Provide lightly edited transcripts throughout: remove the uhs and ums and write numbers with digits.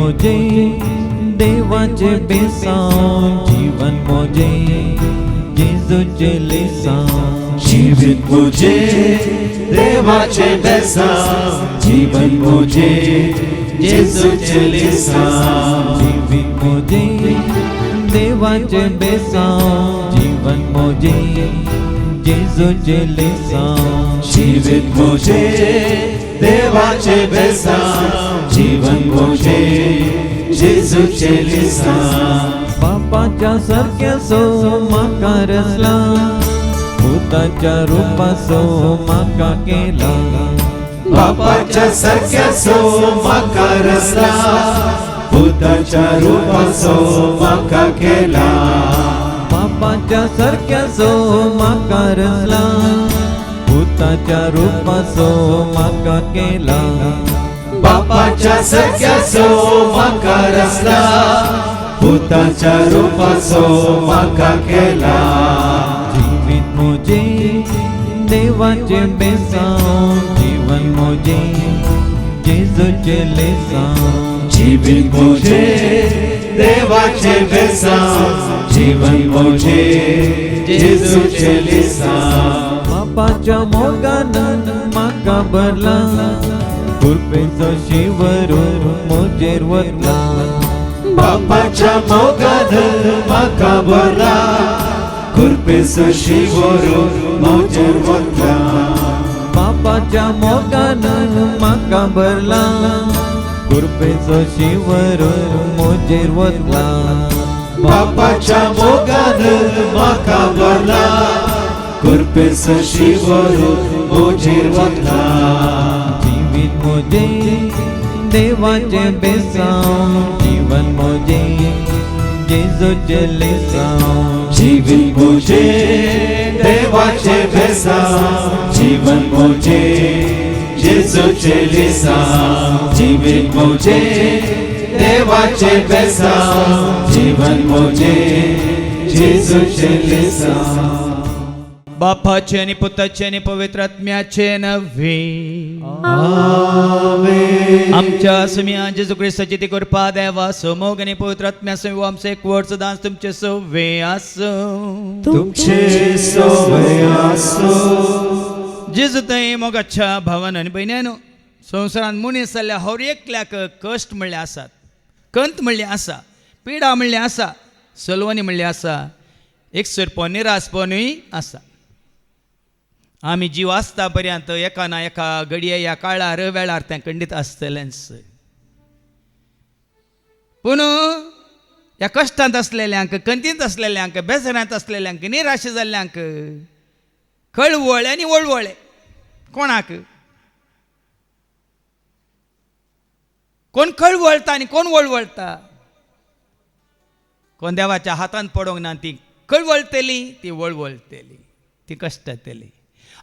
मोजे देवाचे बेसांव, जीवन मोजे जेजूचे लिसांव, जीवित मुझे देवाचे बेसांव, जीवन मुझे जेजूचे लिसांव, जीवित मोजे देवाचे बेसांव, जीवन मोजे जेजूचे लिसांव, जीवित मुझे देवाचे बेसांव, जीवन मुझे जेजूचे लिसांव, बापाच्या सारक्याचो म्हाका रचला, भुताच्या रुपाचो म्हाका केला, बापाच्या सारक्याचो म्हाका रचला, भुताच्या रूपाचो म्हाका केला, बापाच्या सारक्याचो म्हाका रचला, भुताच्या रुपाचो म्हाका केला, बापाच्या सारक्याचो म्हाका रचला, भुताच्या रूपाचो म्हाका केला, जीवित मोजे देवाचे बेसांव, जीवन मोजे जेजूचे लिसांव, जीवित मुझे देवाचे बेसांव, जीवन मुझे जेजूचे लिसांव, बापाच्या मोगान म्हाका भरला, कृपेचो शिवरून मोजेर वतला, बापाच्या मोगान म्हाका भरला, कृपेचो शिवरून मोजेर वतला, बापाच्या मोगान म्हाका भरला, कृपेचो शिवरून मोजेर वतला, बापाच्या मोगान म्हाका भरला, कृपेचो शिवरून मोजेर वतला, जीवित मोजे देवाचे बेसांव, जीवन मोजे जेजूचे लिसांव, जीवित मुझे देवाचे बेसांव, जीवन मुझे जेजूचे लिसांव, जीवित मुझे देवाचे बेसांव, जीवन मुझे जेजूचे लिसांव, बापाचे आणि पुताचे आणि पवित्र आत्म्याचे नव्हे. आमेन. आमच्या सुमिया जेजू ख्रिस्ताची ती कृपा देवा समोग आणि पवित्र आत्म्या समेव आमचे एक वर्ष दास तुमचे सवे असो. तुमचे सोवे असो. जेजू थंय मोगाच्या भावान आनी भयण्यानो संवसारान मनीस जाल्ल्या हर एकल्याक कश्ट म्हणले आसात, कंत म्हणले आसा, पिडा म्हणले आसा, सलवणी म्हणले आसा, एक सरपण निरासपणूय आसा. आमी जीव आसता पर्यंत एका ना एका घडये या काळार वेळार तें खंडीत आसतलेंच. पूण ह्या कश्टांत असलेल्यांक, कंतींत असलेल्यांक, बेजारांत असलेल्यांक, निराश जाल्ल्यांक कळवळ आनी वळवळे कोणाक? कोण कळवळटा आनी कोण वळवळटा? कोण देवाच्या हातांत पडोंक ना ती कळवळटली, ती वळवळटली, ती कश्टातली.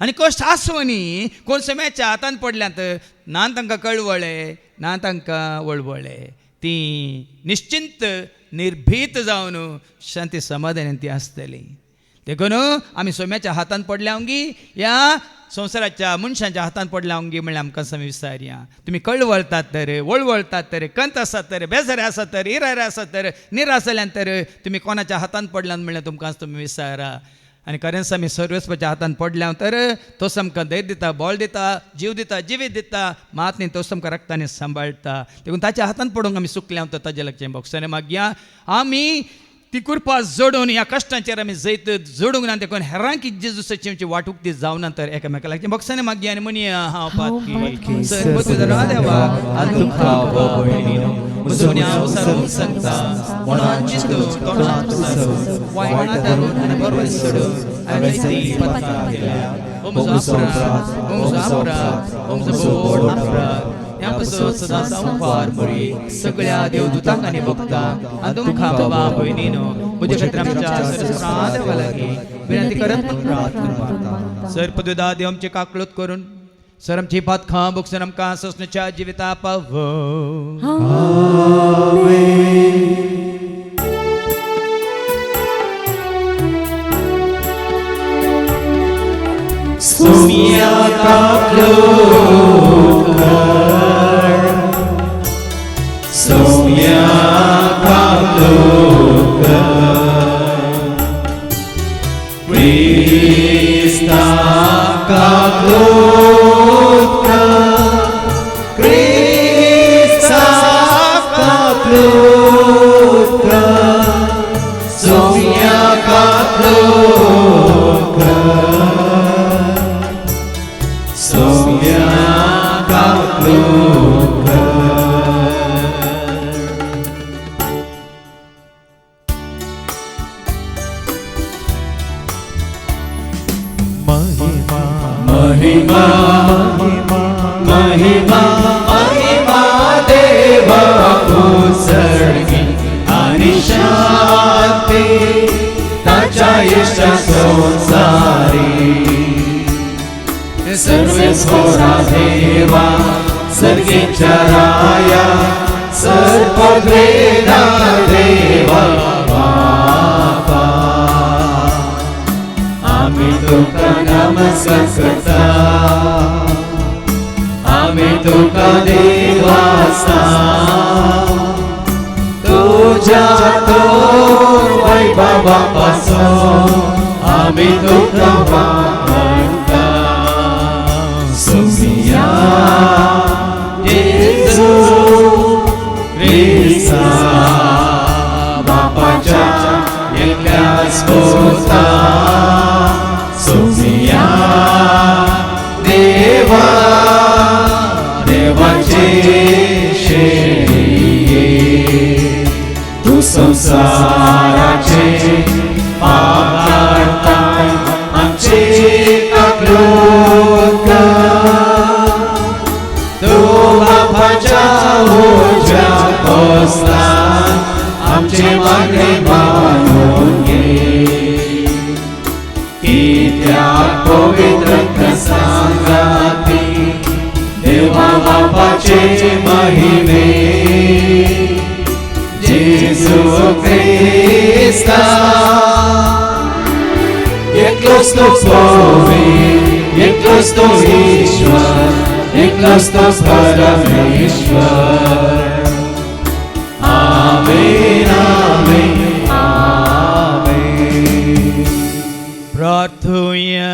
आनी कश्ट आसवनी कोण समेच्या हातांत पडल्यांत ना तांकां कळवळे ना तांकां वळवळे, ती निश्चिंत निर्भीत जावन शांती समाधानान ती आसतली. देखून आमी सोम्याच्या हातांत पडल्यांगी ह्या संवसाराच्या मनशांच्या हातांत पडल्यांगी म्हणल्यार आमकां समी विचारया. तुमी कळवळटात तर, वळवळटात तर, कंत आसात तर, बेजारे आसात तर, इरारे आसात तर, निराश जाल्यान तर तुमी कोणाच्या हातांत पडल्यान म्हणल्यार तुमकां तुमी विचारा. आनी खरेंच आमी सर्वेस्वाच्या हातांत पडल्या तर तोच आमकां धैर्य दिता, बळ दिता, जीव दिता, जिवीत दिता, मात न्ही तोच आमकां रक्तांनी सांबाळटा. देखून ताच्या हातांत पडूंक आमी सुकल्या तर ताजे लागचें भोगसने मागया. आमी ती कृपा जोडून ह्या कश्टांचेर आमी जैत जोडूंक ना, देखून हेरांक जेजूसाची वाटूक ती जावना तर एकामेका लागचें भोगसने मागया. आनी म्हणया हांव पातकी सर्वशक्तिधर देवा तुका भयणीनो मुसोन्या अवसरून सांगता मनान चिंतून तोंडान विसरून वायट धरून आनी बरोबर सोडून हांवें ती पत्कार केल्या. ओम जापरात ओम जापरात ओम जबोड अपराध ह्या पासून सदां संवार मुळी सगळ्या देवदूतांक आनी भक्तांक आनी तुमकां बाबा भयणीनो म्हजे खातीर आमच्या सर्वस्रां देवा लागीं विनंती करत प्रार्थना. सर पदुदा देव आमची काकळूत करून सर आमची पातखां भोगसून आमकां ससण्याच्या जिविता पाव. सोमिया काकळूत कर, सोमिया kaklutka, Krista kaklutka, Sofia kaklutka, Sofia kaklutka. महिमा महिमा महिमा देवा उत्सर्गी आणि शांती ताच्या इष्टा संसारी सर्वेश्वरा देवा सर्गेच्या राया सर्ववेदा देवा बापा आम्ही तुका नमस्कार करता आम्ही तुका देवासा तुझ्या तो वैभवापासून आम्ही तुका म्हणता सोफिया येशू ख्रिस्ता बापाच्या एकल्याच पोता सोफिया देवा देवाचे शेळिये तू संसाराचे पाप काढताय आमचे काकलुका तू बापाच्या ओझ्या बसलाय आमचे मागणे मानून घे त्या पवित्र संगाती देवा बापाचे महिमे जेसू ख्रिस्ता एकलोच तो पवित्र एकलोच तो ईश्वर एकलोच तो परमेश्वर आमेन आमेन प्रार्थूया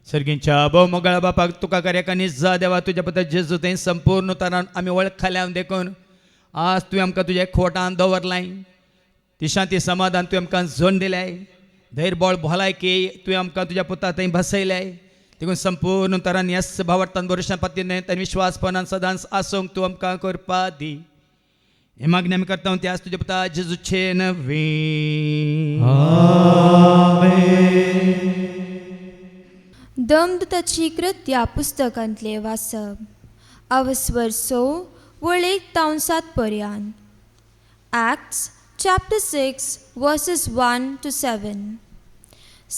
सर्गींच्या भोव मोगळा बापाक तुका कार्याकानी जा देवा तुज्या बद्दल जेजू तें संपूर्ण तरान आमी वळखल्यान देखून आज तुवें आमकां तुज्या खोटान दवरलाय ती शांती समाधान तुवें आमकां जोड दिल्याय धैर्यबळ भलायकी तुवें आमकां तुज्या पुता थंय बसयल्याय देखून संपूर्ण तरान ह्याच भावार्थान भरोशान पातयेन आनी विश्वासपणान सदांच आसूंक तूं आमकां करपा दी हे मागणी आमी करता त्याच तुज्या पुता जेजूचे नवे दमदताची कृत्या पुस्तकांतले वाचप अवस्वर 6 वळेक 7 पर्यंत Acts chapter 6 verses 1 to 7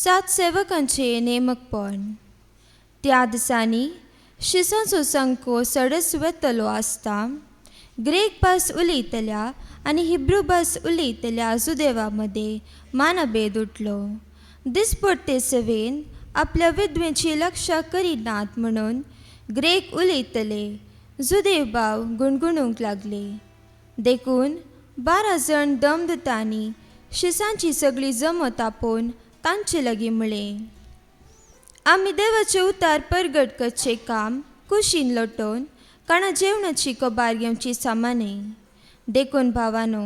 7 सेवकांचे नेमकपण त्या दिसांनी शिसांचो संको सडस वेतलो आसता ग्रीक भास उलयतल्या आनी हिब्रू भास उलयतल्या जुदेवा मदें मानभेद उठलो दिसपट्टे सेवेन आपल्या विद्वेची लक्षा करिनात म्हणून ग्रीक उलयतले जुदेव भाव गुणगुणूंक लागले देखून 12 जण दमदतांनी शिसांची सगळी जमत आपोवन तांचे लागीं म्हळें आमी देवाचे उतार परगट करचे काम कुशीन लोटोवन काणा जेवणाची कबार घेवची सामाने देखून भावानो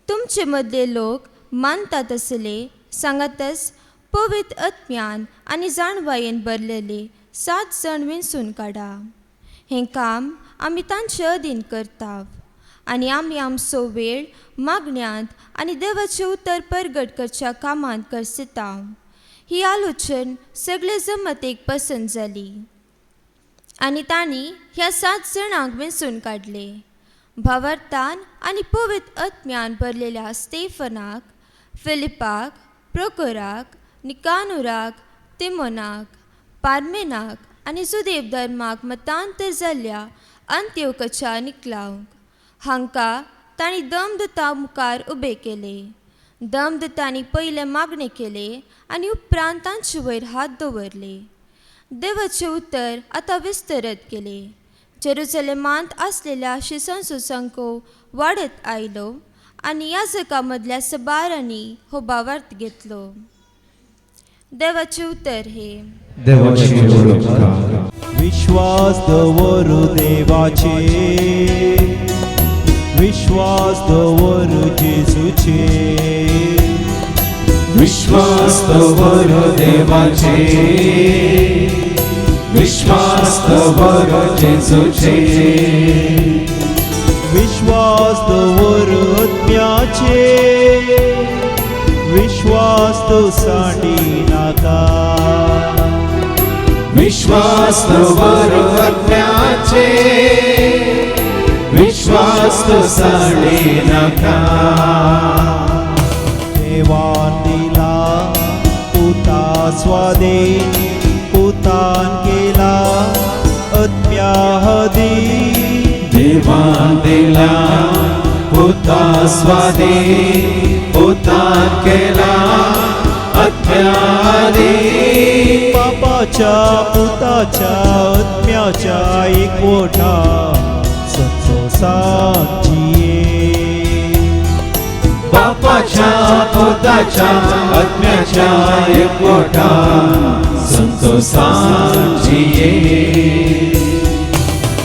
तुमचे मदले लोक मानतात असले सांगातच पवित्र आत्म्यान आनी जाणवायेन भरलेले 7 जण विंचून काडा हें काम आमी तांचे अधीन करता आनी आमी आमचो वेळ मागण्यांत आनी देवाचे उतर परगट करच्या कामांत करसिता ही आलोचन सगळे जमतेक पसंत जाली आनी तांणी ह्या 7 जणांक वेंचून काडले भावार्थान आनी पवित्र आत्म्यान भरलेल्या स्तेफनाक फिलिपाक प्रोकोराक निकानुराक तिमोनाक पार्मेनाक आनी सुदेव धर्माक मतांतर जाल्ल्या अंत्योकच्या निकलावंक हांकां तांणी दमदता मुखार उबे केले दमदतांनी पयले मागणे केले आनी उपरांत तांचे वयर हात दवरले देवाचे उतर आतां विस्तरत केले जेरुसलेमांत आसलेल्या शिसांचो संको वाडत आयलो आनी याजका मदल्या सबारांनी हो भावार्थ घेतलो देवाचे उतर हे देवाची ओळख. विश्वास दवरू देवाचे, विश्वास दवरू जेजूचे, विश्वास दवर देवाचे, विश्वास दवर जेजूचे, विश्वास दवरू आत्म्याचे, विश्वास तो सांडी नाका, विश्वास दवर आत्म्याचे, विश्वास तो साडे नाका. देवान दिला पुता स्वाधीन, पुतान केला आत्म्या हदी, देवान दिला पुता स्वाधीन, पुतान केला आत्म्यादी. बापाच्या पुताच्या आत्म्याच्या एकवटा संतोषात जिये, बापाच्या पुताच्या आत्म्याच्या एकवटा संतोषात जिये.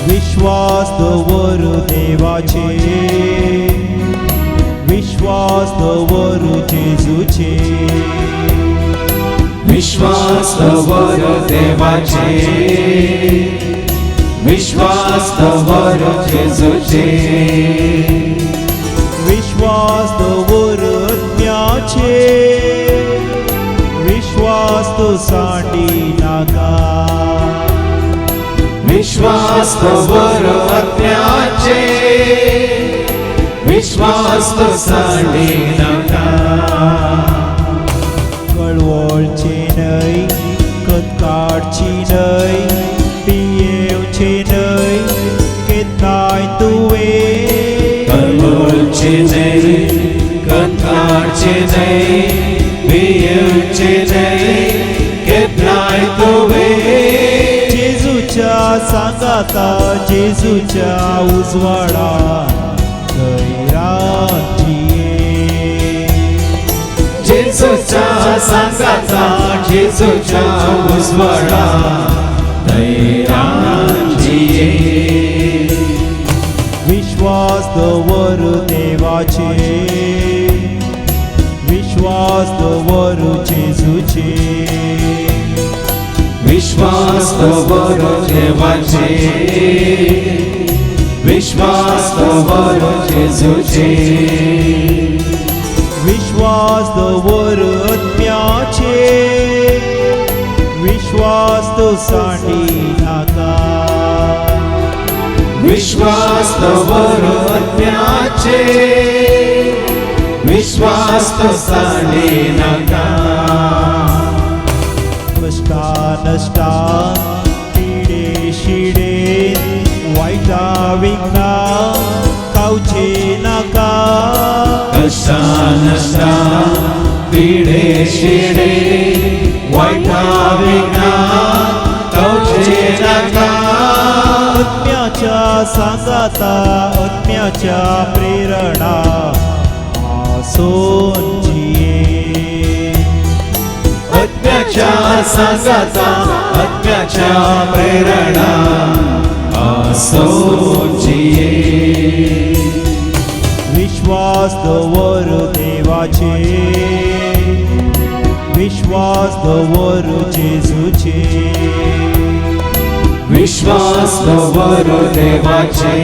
विश्वास दवरू देवाचे, विश्वास दवरू जेजूचे, विश्वास दवर देवाचे, विश्वास दवर जेजूचे, विश्वास दवरू आत्म्याचे, विश्वास तो सांडी नाका, विश्वास दवर आत्म्याचे, विश्वास तो सांडे नाका. कळवळचे न्हय, कतकाडची न्हय, पियेवचे न्हय, केताय तुवे, कळवळचे न्हय, कथाळचे न्हय, बियेवचे न्हय, केतनाय तुवे. जेजूच्या सांगाता, जेजूच्या उजवाडा गैरात जिये, जेजूच्या सांगाता, जेजूच्या उजवाडा धैर्यान जिये. विश्वास दवरू देवाचे, विश्वास दवरू जेजूचे, विश्वास दवर देवाचे, विश्वास दवर जेजूचे, विश्वास दवरू आत्म्याचे, विश्वास तो सांडी नाका, विश्वास दवर आत्म्याचे, विश्वास तो साडे नाका. कष्टा नष्टा पिडे शिडे, वाईटा विघ्ना खाऊचे नाका, कष्टा नष्टा पिढे शिडे, वाईटा विघ्ना खाऊचे नाका. आत्म्याच्या सांगाता, आत्म्याच्या प्रेरणा आसोन जिये, आत्म्याच्या सांगाता, आत्म्याच्या प्रेरणा आसो जिये. विश्वास दवरू देवाचे, विश्वास दवरू जेजूचे, विश्वास दवर देवाचे,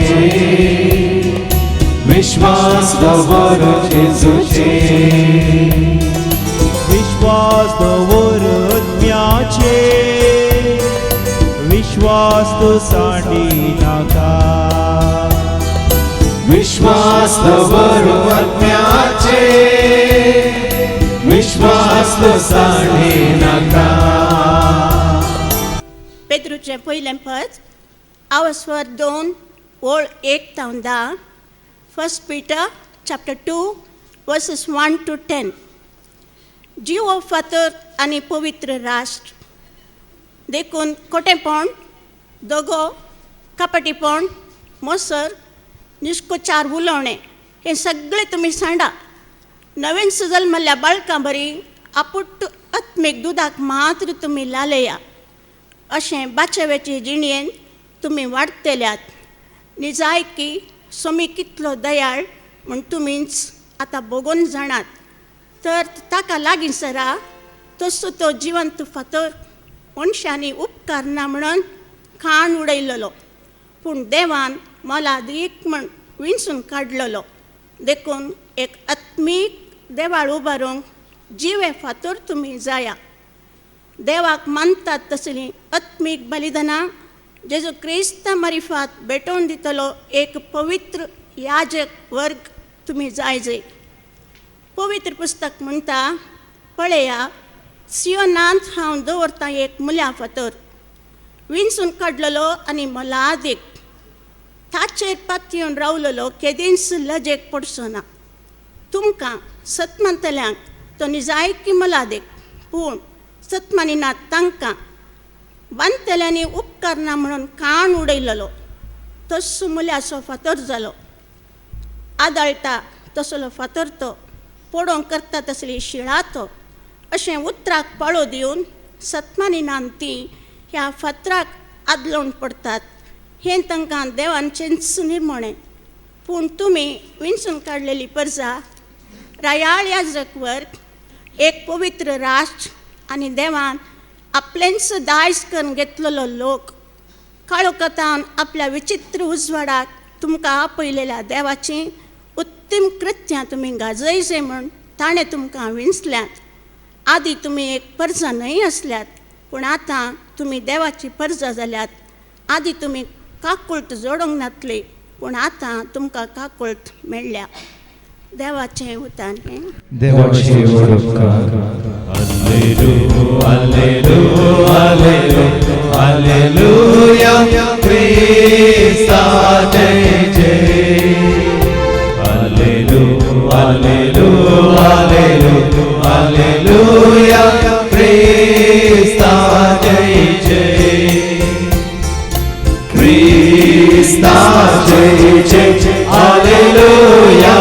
विश्वास दवर जेजूचे, विश्वास दवरू आत्म्याचे, विश्वास तो सांडी नाका, विश्वास दवर आत्म्याचे, विश्वास तो साडे नाका. पेद्रूचें पयलें पद आवस्वर 2 ओळ 1 ta 10. 1 Peter chapter 2 verses 1 to 10. जीव फातर आनी पवित्र राष्ट्र देखून खोटेपण, दोगो, कपटीपण, मोसर, निश्कोचार उलोवणें हें सगळें तुमी सांडा. नवीन सुजल्मल्ल्या बाळकां बरी आपुट्ट आत्मीक दुदाक मात्र तुमी लालया. अशें बाचवेचे जिणेन तुमी वाडटल्यात. निजाय की सोमी कितलो दयाळ म्हूण तुमीच आतां बगून जाणात. तर ताका लागीं सरा तसो तो जिवंत फातर मनशांनी उपकार ना म्हणून खाण उडयलेलो, पूण देवान मोलादीक म्हण विंचून काडलेलो. देखून एक आत्मीक देवाळ उबारूंक जिवे फातर तुमी जाया. देवाक मानतात तसलीं आत्मीक बलिदानां जेजू क्रिस्त मारिफात भेटोवन दितलो एक पवित्र याजक वर्ग तुमी जायजे. पवित्र पुस्तक म्हणटा, पळया, सियोनांत हांव दवरतां एक मुल्या फातर, विंचून काडलेलो आनी मोलादीक. ताचेर पातयेवन रावलेलो केदींच लजेक पडचो ना. तुमकां सतमंतल्यांक तो निजायकी मोलादीक, पूण सतमानिनात तांकां बांदतल्यांनी उपकार ना म्हणून खाण उडयलेलो. तसो मुल्याचो फातर जालो. आदळटा तसलो फातर तो, पडोवंक करता तसली शिळा तो. अशें उतराक पाळो दिवन सतमानिनान ती ह्या फातराक आदलोवन पडटात. हें तांकां देवाचेंच निर्मणें. पूण तुमी विंचून काडलेली परजा रायाळ याजक वर्ग, एक पवित्र राष्ट्र आनी देवान आपलेंच दायज करून घेतलेलो लोक. काळोखांत आपल्या विचित्र उजवाडाक तुमकां आपयलेल्या देवाची उत्तम कृत्यां तुमी गाजयचे म्हूण ताणें तुमकां विंचल्यात. आदी तुमी एक परजा न्हय आसल्यात, पूण आतां तुमी देवाची परजा जाल्यात. आदी तुमी काकुळट जोडोंक नातली, पूण आतां तुमकां काकुळट मेळ्ळ्या. देवाचें उतान हें. देवाची हालेलुया, क्रिस्ता जय जय. हालेलुया, हालेलुया, क्रिस्ता जय जय. क्रिस्ता जय जय. हालेलुया,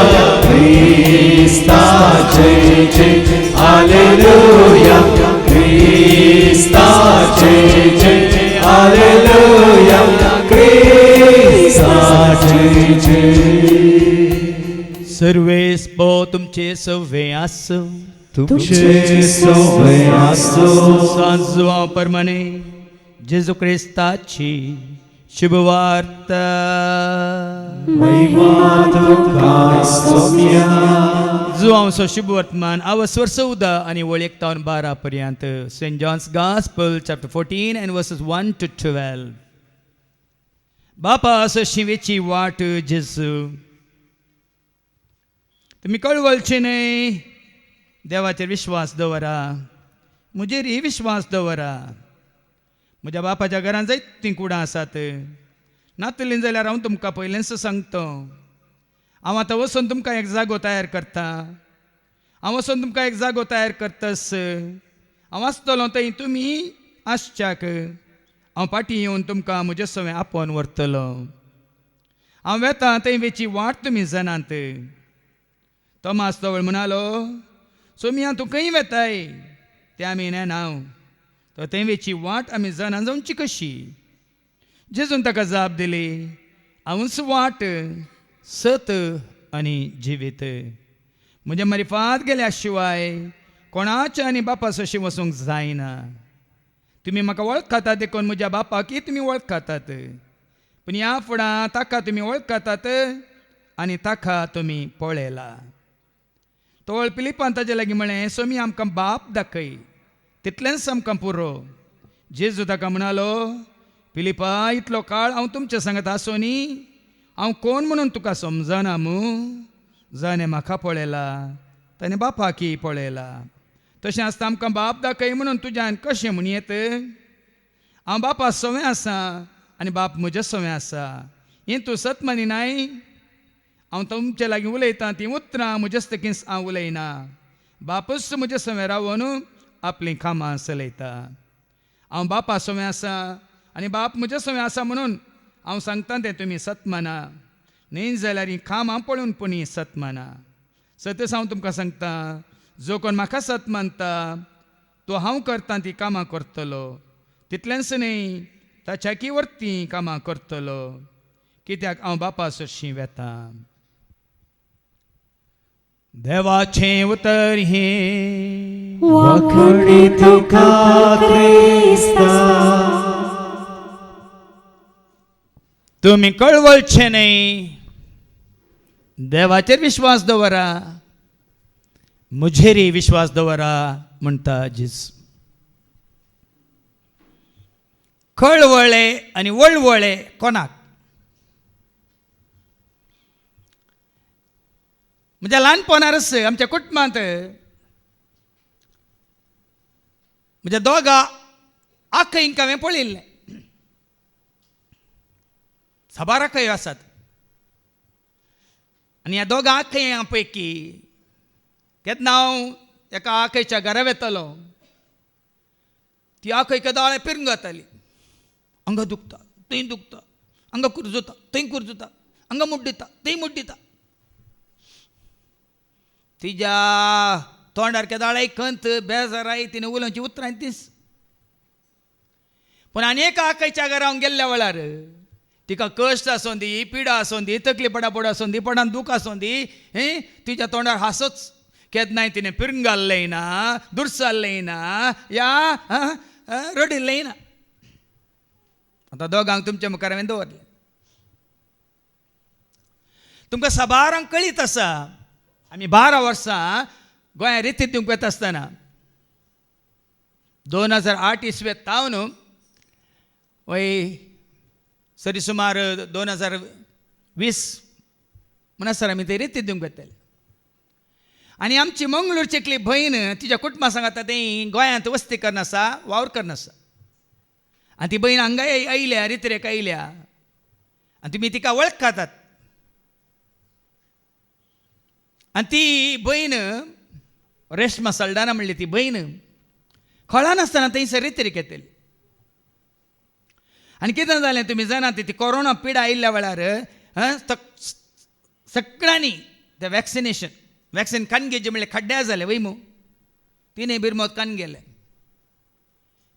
क्रिस्ता जय जय. हालेलुया, क्रिस्ता जय जय. हालेलुया, क्रिस्ता जय जय. सर्वेस्पो तुमचे सवे आसो, तुमचे सवे आसो. सांजवा परमाने जेजू क्रिस्ताची शुभवार्ता. महिमा तुका सोम्या. जुवांचो शुभ वर्तमान आवस्वर 14 आनी वळी 12 पर्यंत. Saint John's gospel chapter 14 and verses 1 to 12. बापा असो शिवेची वाट जेजू, तुम्ही कळवळचे न्हय. देवाचेर विश्वास दवरा, म्हजेरय विश्वास दवरा. म्हज्या बापाच्या घरांत जायतीं कुडां आसात. नातलीं जाल्यार हांव तुमकां पयलेंच सांगता, हांव आतां वचून तुमकां एक जागो तयार करता. हांव वचून तुमकां एक जागो तयार करतस. हांव आसतलों थंय, तुमी आसच्याक. हांव फाटीं येवन तुमकां म्हजे सवें आपोवन व्हरतलो. हांव वेतां थंय वेची वाट तुमी जाणात. तोमास जवळ म्हणालो, सोमिया तूं खंय वेताय? ते आमी नेनाव. तो थंय वेची वाट आमी जाणा जावची कशी? जेजून ताका जाप दिली, हांवूच वाट, सत आनी जिवीत. म्हज्या मारिफात गेल्या शिवाय कोणाच्या आनी बापा सशी वचूंक जायना. तुमी म्हाका वळखातात देखून म्हज्या बापाकय तुमी वळखातात. पूण ह्या फुडां ताका तुमी वळखातात आनी ताका तुमी पळयला. तोळ पिलिपान ताजे लागीं म्हळें, सोमी आमकां बाप दाखय, तितलेंच आमकां पुरो. जेजू ताका म्हणालो, पिलिपा, इतलो काळ हांव तुमच्या सांगात आसोनी हांव कोण म्हणून तुका समजना मू? जाणें म्हाका पळयला ताणें बापाकी पळयला. तशें आसता आमकां बाप दाखय म्हणून तुज्यान कशें म्हूण येत? हांव बापा सवें आसा आनी बाप म्हजे सवें आसा. हें तूं सत मानिनाय? हांव तुमचे लागीं उलयतां तीं उतरां म्हजेस्तकीच हांव उलयना. बापूच म्हजे सवें रावून आपलीं कामां चलयता. हांव बापा सवें आसा आनी बाप म्हजे सवें आसा म्हणून हांव सांगता तें तुमी सत माना. न्हय जाल्यार हीं कामां पळोवन पूण हीं सत माना. सतच हांव तुमकां सांगता, जो कोण म्हाका सत मानता तो हांव करतां तीं कामां करतलो. तितलेंच न्ही ताच्याकी वर्ती कामां करतलो कित्याक हांव बापा सरशी वेता. देवाचें उतर हें वखडी तुका क्रिस्ता. तुमी कळवळचे न्ही, देवाचेर विश्वास दवरा, म्हजेरय विश्वास दवरा म्हणटा जेजू. कळवळे आनी वळवळे कोणाक? म्हज्या ल्हानपणारच आमच्या कुटुंबांत म्हज्या दोगा आखयंक हांवें पळयल्लें. साबार आखयो आसात आनी ह्या दोगा आखयां पैकी केन्ना हांव एका आखयच्या घरा वेतलो, ती आखय केदाळे पिरंग जाताली. अंग दुखता, थंय दुखता, अंग कुरजुता, थंय कुरजुता, अंग मुड्डिता, थंय मुड्डिता. तिच्या तोंडार केदाळे खंत बेजाराय तिने उलोवची उतरां दीस. पूण आनी एका आखयच्या घरा हांव गेल्ल्या वेळार तिका कश्ट आसूं दी, पिडा आसूं दी, तकली पडापड आसूं दी, पडान दूख आसूं दी, तिच्या तोंडार हांसोच. केन्नाय तिणें पिरंग घाल्लें ना, दुरसाल्लें ना, या रडिल्लें ना. आतां दोगांक तुमच्या मुखार हांवें दवरलें. तुमकां साबारांक कळीत आसा, आमी 12 वर्सां गोंयांत रितीत दिवंक वता आसतना 2008 इस्वेत हांव न्हू वय सरी सुमार 2020 म्हणसर आमी थंय रितीत दिवंक वताले. आनी आमची मंगळूरची एकली भयण तिच्या कुटुंबा सांगाता तें गोंयांत वस्ती करना आसा, वावर करना आसा. आनी ती भयण हांगा आयल्या, रितीरेक आयल्या आनी तुमी तिका वळखातात. आनी ती भयण रेश्मा सल्डाना म्हणली ती भयण कळनासतना थंयसर रितीरेक येतली. आनी कितें जालें तुमी जाणात, ती कोरोना पिडा आयिल्ल्या वेळार सगळ्यांनी तें वॅक्सिन कान घेवचें म्हणलें खड्ड्या जालें वय मू. तिनूय बिरमोत कान गेले.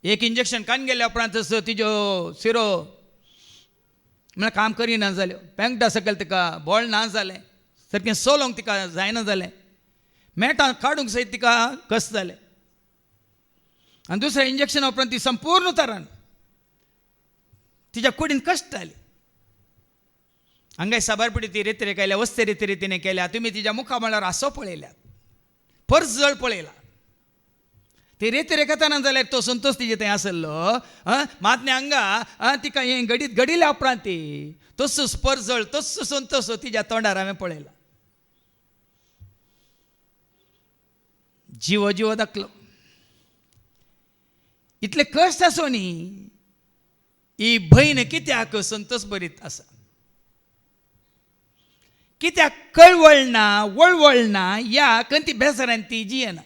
एक इंजेक्शन कान गेल्या उपरांत तिजो सिरो म्हळ्यार काम करिना जाल्यो, पेंगटा सकयल तिका बोळ ना जालें, सारकें सोलोंक तिका जायना जालें, मेटां काडूंक सयत तिका कस जालें. आनी दुसऱ्या इंजेक्शना उपरांत ती संपूर्ण तरान तिच्या कुडीन कश्ट जाली. हांगाय साबारपडी ती रितीरेक आयल्या, वस्ते रितीने केल्या. तुमी तिच्या मुखा म्हळ्यार हांसो पळयल्यात, परजळ पळयला. ती रितीरेक येताना जाल्यार तो संतोष तिजे थंय आसलो, मातने हांगा तिका हें घडिल्या उपरांत ती तस्सो परजळ, तस्सो संतोष तिच्या तोंडार हांवें पळयला. जीव दाखलो. इतले कश्ट आसो न्ही, ही भयण कित्याक संतोष बरीत आसा? कित्याक कळवळ ना, वळवळ ना, या कंती बेजारान ती जियेना.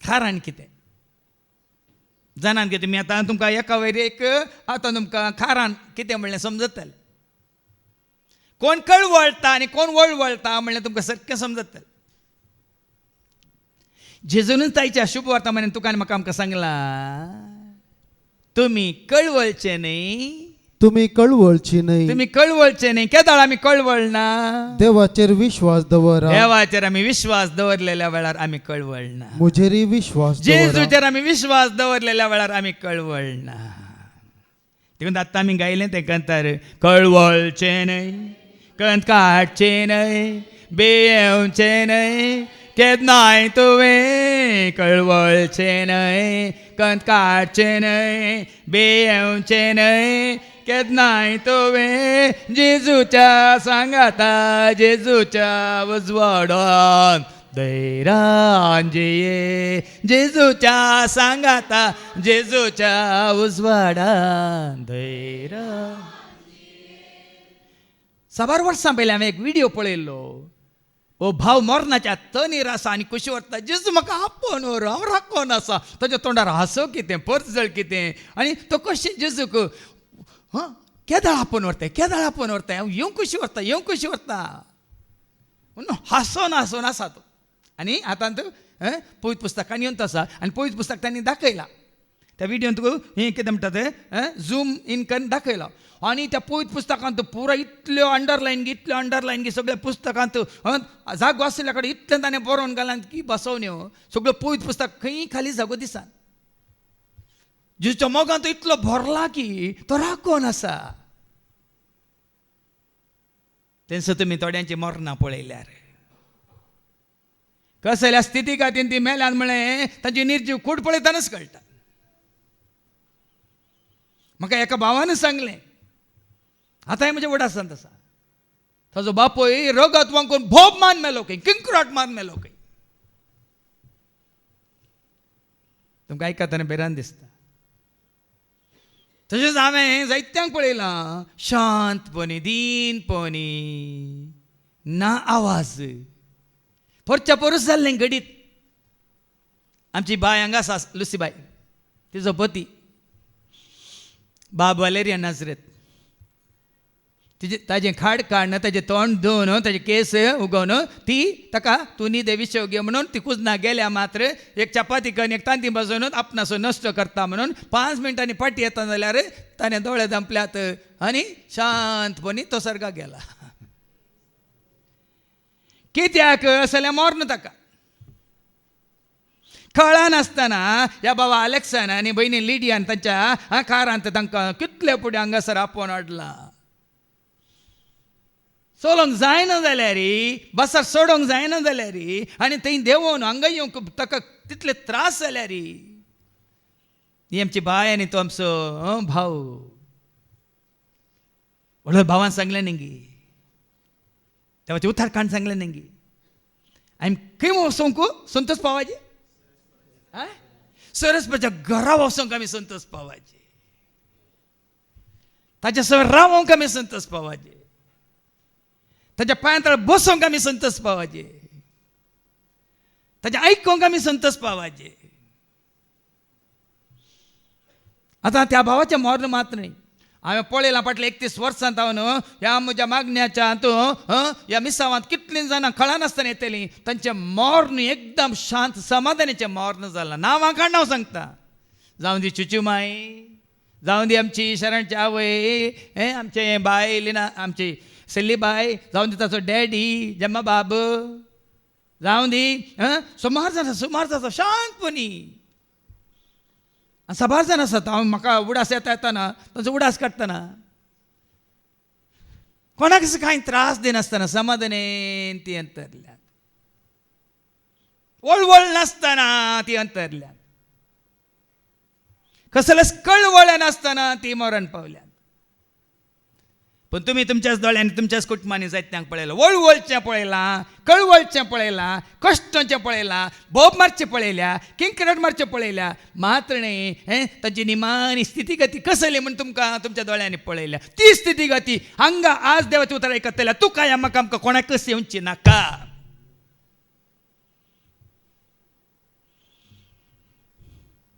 कारण कितें जाणान कितें तुमी आतां तुमकां एका वयर एक आतां तुमकां खारान कितें म्हणलें समजतलें. कोण कळवळटा आनी कोण वळवळटा म्हणलें तुमकां सारकें समजतलें. जेजूनच ताईच्या शुभ वर्तमानान तुका आनी म्हाका आमकां सांगलां, तुमी कळवळचे न्ही, तुम्ही कळवळची नाही, तुमी कळवळचे न्ही. केदाळ आमी कळवळना, देवाचेर विश्वास दवरा, देवाचेर आमी विश्वास दवरलेल्या वेळार आमी कळवळना. मुजेरी विश्वास दवरा. जेजूचेर आमी विश्वास दवरलेल्या वेळार आमी कळवळना. देखून आतां आमी गायलें तें कंतार, कळवळचे न्हय, कंत काडचे न्हय, बेवचे न्हय, केन्नाय तुवें कळवळचे न्हय, कंत काडचे न्हय, बेवचे न्हय, केन्नाय तुवें जेजूच्या सांगाता, जेजूच्या उजवाडान धैर्यान जिये, जेजूच्या सांगाता, जेजूच्या उजवाडान धैर्यान. साबार वर्सां पयलीं हांवें एक व्हिडिओ पळयल्लो. ओ भाव मरणाच्या तनीर आसा आनी कशी वता, जेजू म्हाका आपोवन व्हर, हांव राखोन आसा. ताच्या तोंडार हांसो कितें, परजळ कितें, आनी तो कशें जेजूक केदाळ आपोवन व्हरता, केदाळ आपोवन व्हरता, हांव येवं कशी व्हरता, येवं कशी व्हरता, हांसोन आसा तो. आनी आतां पवित्र पुस्तकान येवन आसा आनी पवित्र पुस्तक तांणी दाखयला. त्या व्हिडिओन तुका हें कितें म्हणटात झूम इन करून दाखयला. आनी त्या पवित्र पुस्तकांत पुरो इतल्यो अंडरलायन गी सगळ्या पुस्तकांत जागो आसल्या कडेन इतलें ताणें बरोवन घालां की बसोवण्यो सगळ्यो पवित्र पुस्तक खंय खाली जागो दिसान. जेजूच्या मोगान तो इतलो भरला की तो राखोन आसा. तेंच तुमी थोड्यांची मरणां पळयल्यार कसल्या स्थिती खातीर ती मेल्यान म्हळें तांची निर्जीव कूड पळयतानाच कळटा. म्हाका एका भावान सांगलें, आतांय म्हज्या वडासांत आसा, ताजो बापूय रगत वांकून भोब मान मेलो खंय, किंकराट मान मेलो खंय. तुमकां आयकताना बेरान दिसता. तशेंच हांवें जायत्यांक पळयलां शांतपणी दीनपणी ना आवाज परच्या परस जाल्लें घडीत. आमची बाय हांगा आसा लुसीबाई, तिजो पती बाब वालेरिया नाझरेत. ताजें खाड काडन ताजें तोंड धुवन ताजे केस उगोवन ती ताका तूं न्ही देवीचे घे म्हणून ती कुजना गेल्या मात्र एक चपाती करून एक तांती बसोवन आपणाचो नश्ट करता म्हणून 5 मिनटांनी फाटी येता जाल्यार ताणें दोळे धांपल्यात आनी शांतपणी तो सर्गाक गेला. कित्याक असल्या मोरना ताका कळनासतना ह्या बाबा अलेक्सान आनी भयणी लिडियान तांच्या कारांत तांकां कितले फुडें हांगासर आपोवन हाडला. चलोंक जायना जाल्यार बसार सोडोंक जायना जाल्यार आनी थंय देंवोन हांगा येवंक ताका तितले त्रास जाल्यार ही आमची बाय आनी तो आमचो भाव. व्हडलो भावान सांगलें न्ही तेव्हाचे उतार काण सांगलें न्ही आमी खंय वचोंक संतोष पावाचे सरस्वतीच्या घरा वचोंक आमी संतोष पावाचे, ताच्या सर रावोंक आमी संतोष पावाचे, ताच्या पांया तळ बसोंक आमी संतोष पावाचे, ताच्या आयकोंक आमी संतोष पावाचे. आतां त्या भावाचें मरण मात न्ही. हांवें पळयलां फाटल्या 31 वर्सांत हांव ह्या म्हज्या मागण्याच्या ह्या मिसावांत कितलीं जाणां कळनासतना येतलीं तांचें मरण एकदम शांत समाधानाचें मरण जालां. नांवां काड हांव सांगता. जावं दी चुचुमाई, जावं दी आमची शरणची आवय, आमचे बाय लिना आमची सेल्लीबाई, जावं दी ताचो डॅडी जम्मा बाब, जावं दी सुमार जाता शांतपणी साबार जाण आसात. हांव म्हाका उडास येताना ताचो उडास काडटना कोणाक कांय त्रास दिनासतना समाधानेन ती अंतरल्यात, वळवळ नासतना ती अंतरल्यात, कसलेच कळवळ नासतना ती मरण पावल्यात. पण तुमी तुमच्याच दोळ्यांनी तुमच्याच कुटुंबांनी जायत्यांक पळयलां वळवळचें पळयलां, कळवळचें पळयलां, कश्टांचें पळयलां, बोब मारचें पळयल्या, किंकरट मारचें पळयल्या, मात्र न्ही ताची निमाणी स्थितीगती कसली म्हण तुमकां तुमच्या दोळ्यांनी पळयल्या. ती स्थितीगती हांगा आज देवाची उतर आयकतल्या तुका ह्या म्हाका आमकां कोणाक कस येवची नाका.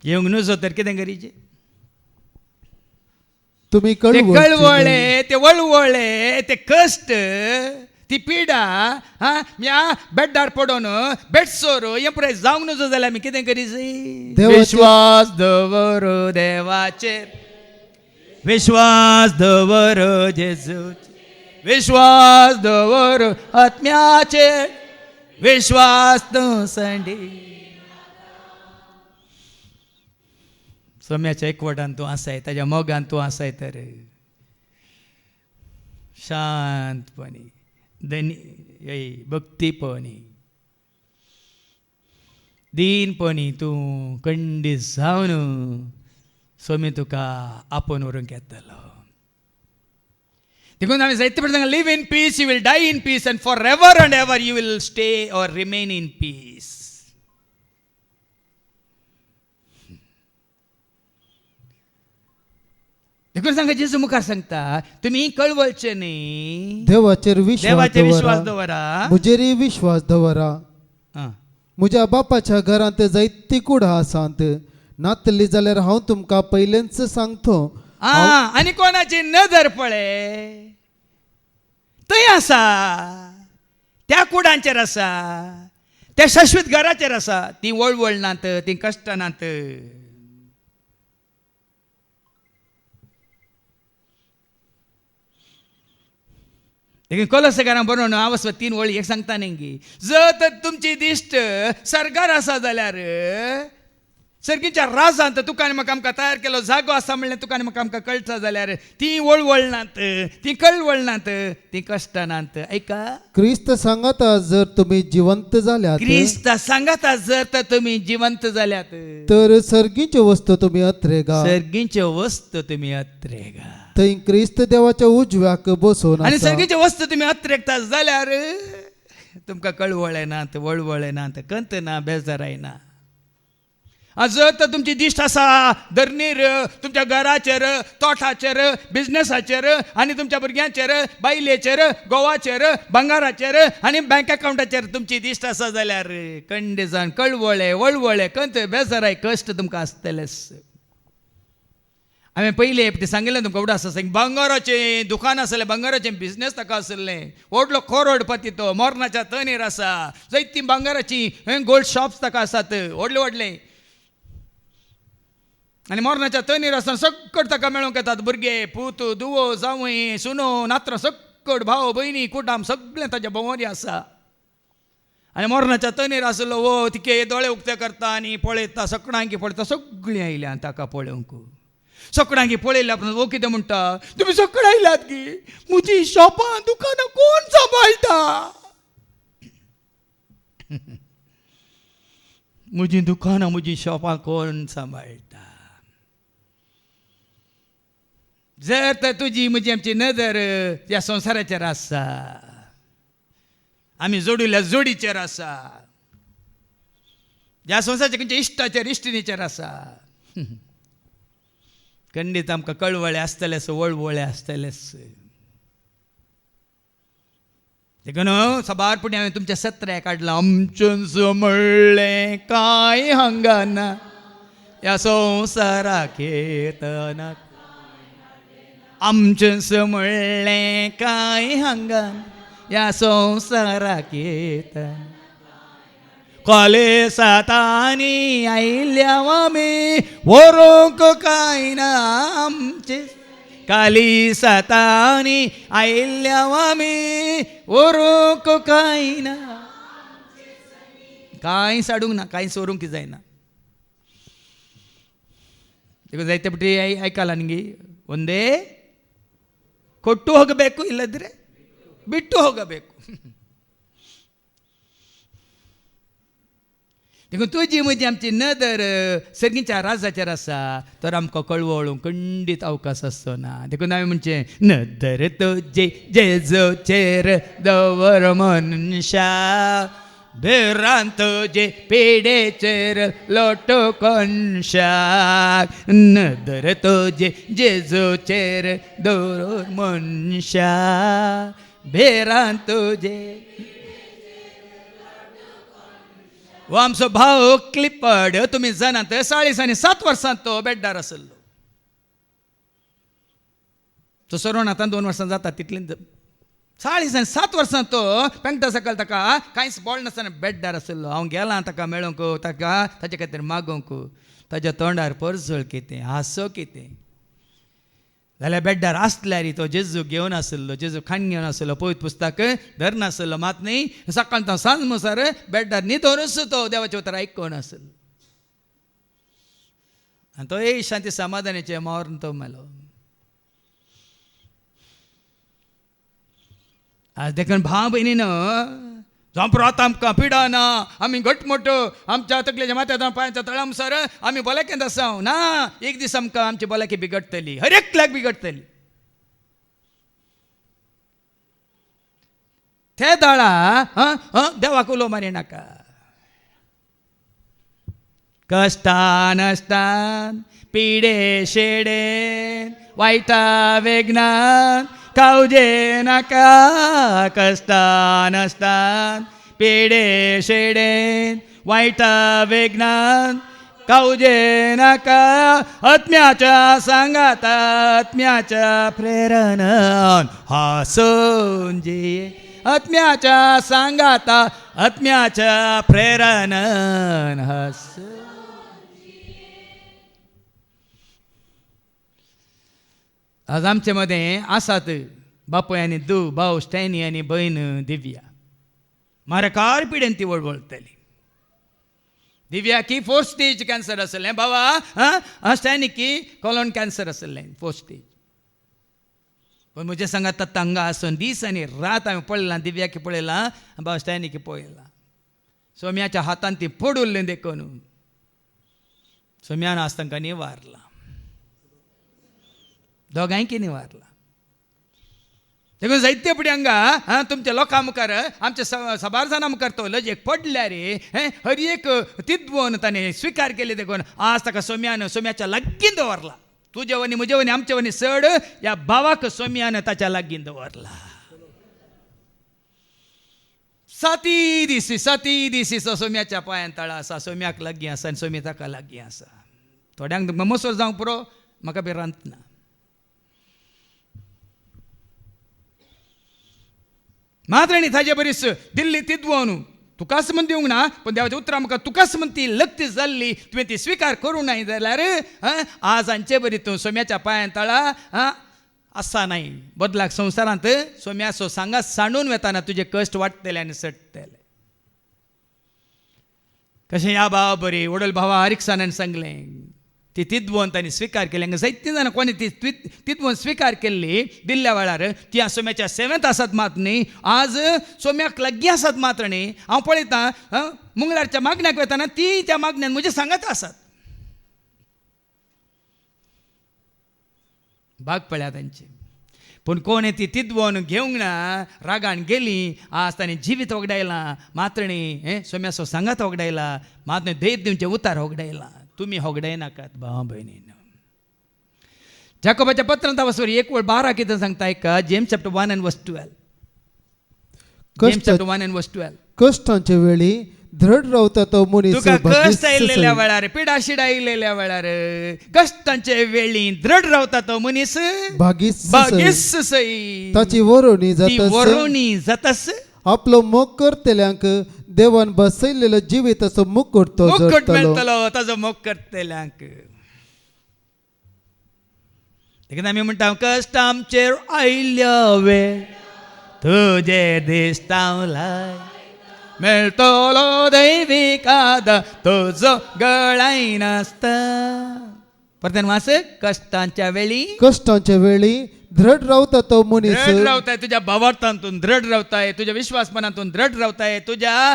येवंक नजो तर कितें करीचें? तुम्ही ते कळवळची कळवळे नाही. ते वळवळे ते कष्ट ती पिडा ह्या बेड्डार पडोन बेडसोर हे पुराय जावंक नजो जाल्यार आमी कितें करीचें? देवाचेर- विश्वास दवर देवाचेर, विश्वास दवर जेजूचेर, विश्वास दवर आत्म्याचेर, विश्वास तूं संडी. सोम्याच्या एकवटान तूं आसाय, ताच्या मोगान तूं आसाय तर शांतपणी भक्तीपणी दीनपणी तूं खंडीत जावन सोमी तुका आपोवन व्हरूंक येतलो. देखून आमी जायते फावटी सांगला live in peace you will die in peace and for ever and ever you will stay or remain in peace. देखून सांगा जेजू मुखार सांगता तुम्ही कळवळचे न्ही, देवाचेर देवाचेर विश्वास विश्वास दवरा. मुजेरी विश्वास दवरा. म्हज्या बापाच्या घरांत जायती कुडां आसात. नातली जाल्यार हांव तुमकां पयलेंच सांगतो. आनी कोणाची नदर पळय थंय आसा, त्या कुडांचेर आसा, त्या शाश्वत घराचेर आसा. ती वळवळनात, ती कश्टनात. देखीन कोलोसेकारांक बरोवन आवस्व 3 वळी एक सांगता नेंगी. जर तर तुमची दिश्ट सरकार आसा जाल्यार सर्गीच्या राजांत तुका आनी म्हाका आमकां तयार केलो जागो आसा म्हणलें तुका आनी म्हाका आमकां कळटा जाल्यार ती वळवळनात, ती कळवळनात, ती कश्टनात. ऐका, क्रिस्त सांगता जर तुम्ही जिवंत जाल्यात क्रिस्त सांगता जर तर तुमी जिवंत जाल्यात तर सर्गीच्यो वस्तू तुम्ही अत्रेगा. सर्गीच्यो वस्तू तुमी अत्रेगा. थंय क्रिस्त देवाच्या उजव्याक बसून आनी आसा. सर्गीच्यो वस्तू तुमी अत्रेकता जाल्यार तुमकां कळवळेनात, वळवळेनात, कंत ना, बेजारायना. जर तर तुमची दिश्ट आसा धरणीर, तुमच्या घराचेर, तोठाचेर, बिझनेसाचेर आनी तुमच्या भुरग्यांचेर, बायलेचेर, गोवाचेर, भांगाराचेर आनी बँक अकाउंटाचेर तुमची दिश्ट आसा जाल्यार कंडे जावन कळवळे, वळवळे, कंत, बेजाराय, कश्ट तुमकां आसतलेच. हांवें पयलें ते सांगिल्लें तुमकां उडा आसा भांगाराचें दुकान आसलें, भांगाराचें बिझनेस ताका आसलें. व्हडलो करोडपती तो, मोर्नाच्या तनेर आसा. जायतीं भांगाराची गोल्ड शॉप्स ताका आसात, व्हडले व्हडले. आनी मोर्नाच्या तनेर आसतना सकट ताका मेळूंक येतात भुरगे, पूत, दुवो, जावय, सुनो, नात्र, सकट भाव, भयणी, कुटाम सगळें ताच्या भोंवरी आसा. आनी मोर्नाच्या तनेर आसलो वो तिके दोळे उक्ते करता आनी पळयता, सकडांकी पळयता, सगळीं आयल्यां ताका पळोवंक. सकडांकी पळयल्या वो कितें म्हणटा, तुमी सकड आयल्यात की म्हजी शॉपां दुकानां कोण सांबाळटा? म्हजी दुकानां, म्हजी शॉपां कोण सांबाळटा? जर तर तुजी म्हजी आमची नदर ह्या संवसाराचेर आसा, आमी जोडिल्ल्या जोडीचेर आसा, ह्या संवसाराच्या खंयच्या इश्टाचेर, इश्टिणीचेर आसा, खंडीत आमकां कळवळे आसतलेच, वळवळे आसतलेच. देखून सबारपणी हांवें तुमच्या सत्र्या काडलां. आमचें म्हणलें कांय हांगाना ह्या संवसाराक येतना, आमचें म्हणलें कांय हांगाना ह्या संवसाराक येतना. काले सातानी आयल्या आमी व्हरोंक कांय ना आमचे, काली सातानी आयल्या आमी व्हरोंक कांय ना. कांय साडूंक ना, कांय सोरूंक जायना. देखो जायते पटी आयकला न्ही, ಒಂದೇ ಕೊಟ್ಟು ಹೋಗಬೇಕು, ಇಲ್ಲದ್ರೆ ಬಿಟ್ಟು ಹೋಗಬೇಕು. देखून तुजी म्हजी आमची नदर सर्गीच्या राजाचेर आसा तर आमकां कळवळूंक खंडीत अवकाश आसचो ना. देखून हांवें म्हणचें नदर तुजे जेजूचेर दवर मनशा, भेरांत तुजे पेडेचेर लोटो कोनशाक. नदर तुजे जेजूचेर दवर मनशा, भेरांत तुजे. हो आमचो भाव क्लिपड, तुमी जाणात 40 आनी 7 वर्सां तो बेड्डार आसलो. तो सरोन आतां 2 वर्सां जाता तितलें. 40 आनी 7 वर्सां तो पेंगटा सकयल ताका कांयच बॉल नासतना बेड्डार आसलो. हांव गेलां ताका मेळोंक, ताका ताचे खातीर मागोंक. ताच्या तोंडार परजळ कितें, हांसो कितें. जाल्यार बेड्डार आसल्यार तो जेजू घेवन आसलो, जेजू खाण घेवन आसलो, पवित्र पुस्तक धरनासलो. मात न्ही सकाळच्यान सांज म्हणसर बेड्डार न्हिदोनूच तो देवाचें उतर आयकोन आसलो. आनी तो एक शांती समाधानाचे मरण तो मेलो. आज देखून भाव भयणीन जांपरात आमकां पिडाना, आमी घटमट आमच्या तकलेच्या माथ्या पांयाच्या तळामसर आमी भलायकेंत आसाव ना. एक दीस आमकां आमची भलायकी बिगडटली, हर एकल्याक बिगडटली. ते दाळा देवाक उलो मारी नाका. कश्टान नश्टान, पिडे शेडेन, वायटा वेगनान कावजे नाका. कश्टान नश्टान, पिडे शेडेन, वायटा वेगनान कावजे नाका. आत्म्याच्या सांगाता, आत्म्याच्या प्रेरणान हांसून जिये, आत्म्याच्या सांगाता आत्म्याच्या प्रेरणन हस. आज आमच्या मध्ये आसात बापूय आनी दू भाऊ स्टॅनी आनी बहीण दिव्या. मारकार पिडेन ती वळवळतली. दिव्या की 4th स्टेज कॅन्सर आसलें बाबा, स्टॅनी की कॉलोन कॅन्सर आसलें 4th स्टेज. पण म्हजे सांगात हांगा आसून दीस आनी रात हांवें पळयलां. दिव्या की पळयलां, बाबा स्टॅनी की पळयलां. सोम्याच्या हातान ती पडुल्लें देखून सोम्यान आज तांकां निवारला. दोगांयकी निवारला. देखून जायते फुडें हांगा तुमच्या लोकां मुखार आमच्या सबारजाना मुखार तो लजेक पडल्या रे. हर एक तिद्वोन ताणें स्विकार केले देखून आज ताका सोम्याच्या लागीं दवरला. तुजे वनी म्हजे वनी आमचे वनी चड ह्या भावाक सोम्यान ताच्या लागीं दवरला. 7 दिसी सोम्याच्या पांयान तळा आसा, सोम्याक लागीं आसा आनी सोमी ताका लागीं आसा. थोड्यांक मसोर जावंक पुरो, म्हाका भिरांत ना. मात्र आनी ताजे बरीस दिल्ली तिद्वोन तुकाच म्हण दिवंक ना, पण देवाच्या उतरां म्हाका तुकाच म्हण ती लग्ती जाल्ली, तुवें ती स्विकार करूं ना जाल्यार आज हांचे बरी तूं सोम्याच्या पांयान तळा आसा नाही. बदलाक संवसारांत सोम्याचो सांगात सांडून वेताना तुजे कश्ट वाडटले आनी सडटले. कशें ह्या भावा बरी वडोल भावा हरिक्सानान सांगलें ती तिद्वोन तांणी स्विकार केलें. जायतीं जाणां कोणी ती तिद्वोन स्विकार केल्ली दिल्ल्या वेळार ती आज सोम्याच्या 7th आसात मात न्ही, आज सोम्याक लागीं आसात मात्र न्ही. हांव पळयतां मुंगळारच्या मागण्याक वेताना ती त्या मागण्यान म्हजे सांगात आसात. भाग पळया तांचे. पूण कोणें ती तिद्वोन घेवंक ना, रागान गेली. आज ताणें जिवीत वगडायलां मात्र न्ही, सोम्याचो सांगात वगडायला, मात्र धैर्य दिवचे उतार वगडायला. तुमी होगडाय नाकात भावा भयणीन. जाकोबाच्या पत्रांत वचोर 1:12 कितें सांगता ऐका. James chapter 1:12. James chapter 1:12. कश्टांचे वेळी दृढ रावता तो मनीस तुका कष्ट आयिल्ल्या वेळार, पिडाशीड आयिल्ल्या वेळार, कश्टांचे वेळी दृढ रावता तो मनीस भागीस सई. ताची वरोणी जातास. आपलो मोग करतल्यांक देवान बसयलेलो जिविताचो मुकुट तो मेळटलो ताजो मोग करतल्यांक. देखून आमी म्हणटा कश्ट आमचेर आयिल्ल्या वेळ तुजे दिसतावलाय, मेळटलो दैवीक आदार तुजो गळाय नासता. परतेन वास. कश्टांच्या वेळी दृढ रावता तो मनीस. दृढ रावताय तुझ्या भावार्थांतून, दृढ रावताय तुझ्या विश्वासपणांतून, दृढ रावताय तुझ्या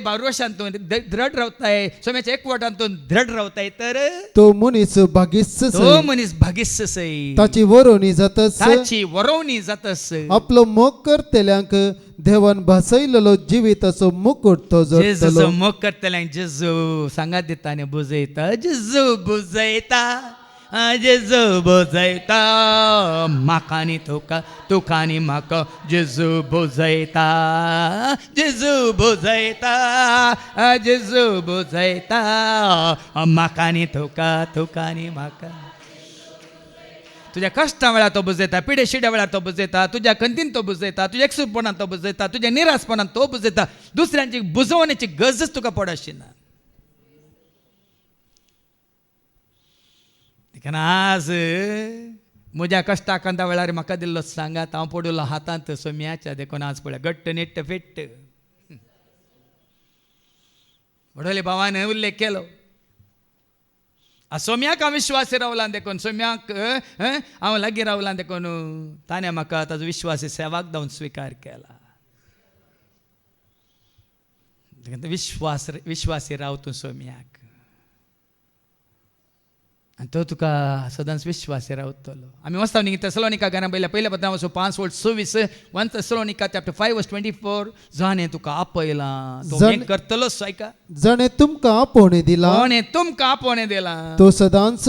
भारुशांतून, दृढ रावताय सोम्याच्या एकवटांतून, दृढ रावताय तर तो मनीस भागीस सई. ताची वरोणी जातस. आपलो मोग करतल्यांक देवान बसयलेलो जिविताचो मुकुट तो जोडटलो. मोग करतल्यांक जेजू सांगात दिता आनी बुजयता. जेजू बुजयता म्हाकानी तुका, तुकानी म्हाका. जेजू बुजयता म्हाकानी तुका, तुकानी म्हाका. तुझ्या कष्टा वेळार तो बुजयता, पिडे शिड्या वेळार तो बुजयता, तुझ्या खंतीन तो बुजयता, तुझ्या एकसूरपणान तो बुजयता, तुझ्या निराशपणान तो बुजयता. दुसऱ्यांची बुजवण्याची गरजच तुका पडशिना. देखून आज म्हज्या कश्टा कांता वेळार म्हाका दिल्लो सांगात हांव पडलो हातांत सोम्याच्या. देखून आज पळय घट्ट नेट्ट फेट्ट वडोले भावान उल्लेख केलो. सोम्याक हांव विश्वासी रावलां देखून, सोम्याक हांव लागीं रावलां देखून ताणें म्हाका ताजो विश्वासी सेवाक जावन स्विकार केला. विश्वासी राव तूं सोम्याक, आनी तो तुका सदांच विश्वासी रावतलो. आमी वचता न्ही तेसलोनिका घरां पयल्या पत्रां वचूं 5:26. 1 Thessalonica chapter 5:24. जाणें तुका आपयलां तो करतलोच. ऐका, जाणें तुमकां आपोवणें दिलां, कोणें तुमकां आपोवणें दिलां, तो सदांच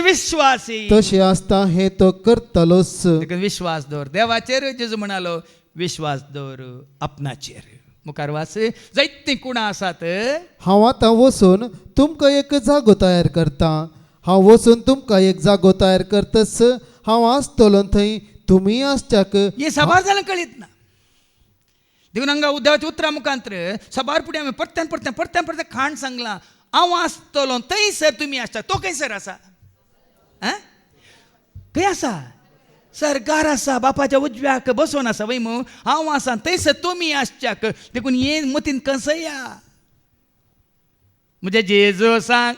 विश्वासी. तशें आसता हें तो करतलोच. देखून विश्वास दवर देवाचेर. जेजू म्हणालो विश्वास दवर आपणाचेर. मुखार वाच. जायतीं कुणां आसात. हांव आतां वचून तुमकां एक जागो तयार करता. हांव वचून तुमकां एक जागो तयार करतस. हांव आसतलो थंय, तुमी आसच्याक. हें सबार जाणां कळीत ना. देखून हांगा उद्दावाच्या उतरा मुखांतर सबार फुडें हांवें परत्यान परत्यान खाण सांगलां हांव आसतलो थंयसर तुमी आसता. तो खंयसर आसा? खंय आसा? सरकार आसा, बापाच्या उजव्याक बसोन आसा वय मू. हांव आसा थंयसर तुमी आसच्याक. देखून हे मतीन कसं या म्हजे जेजू सांग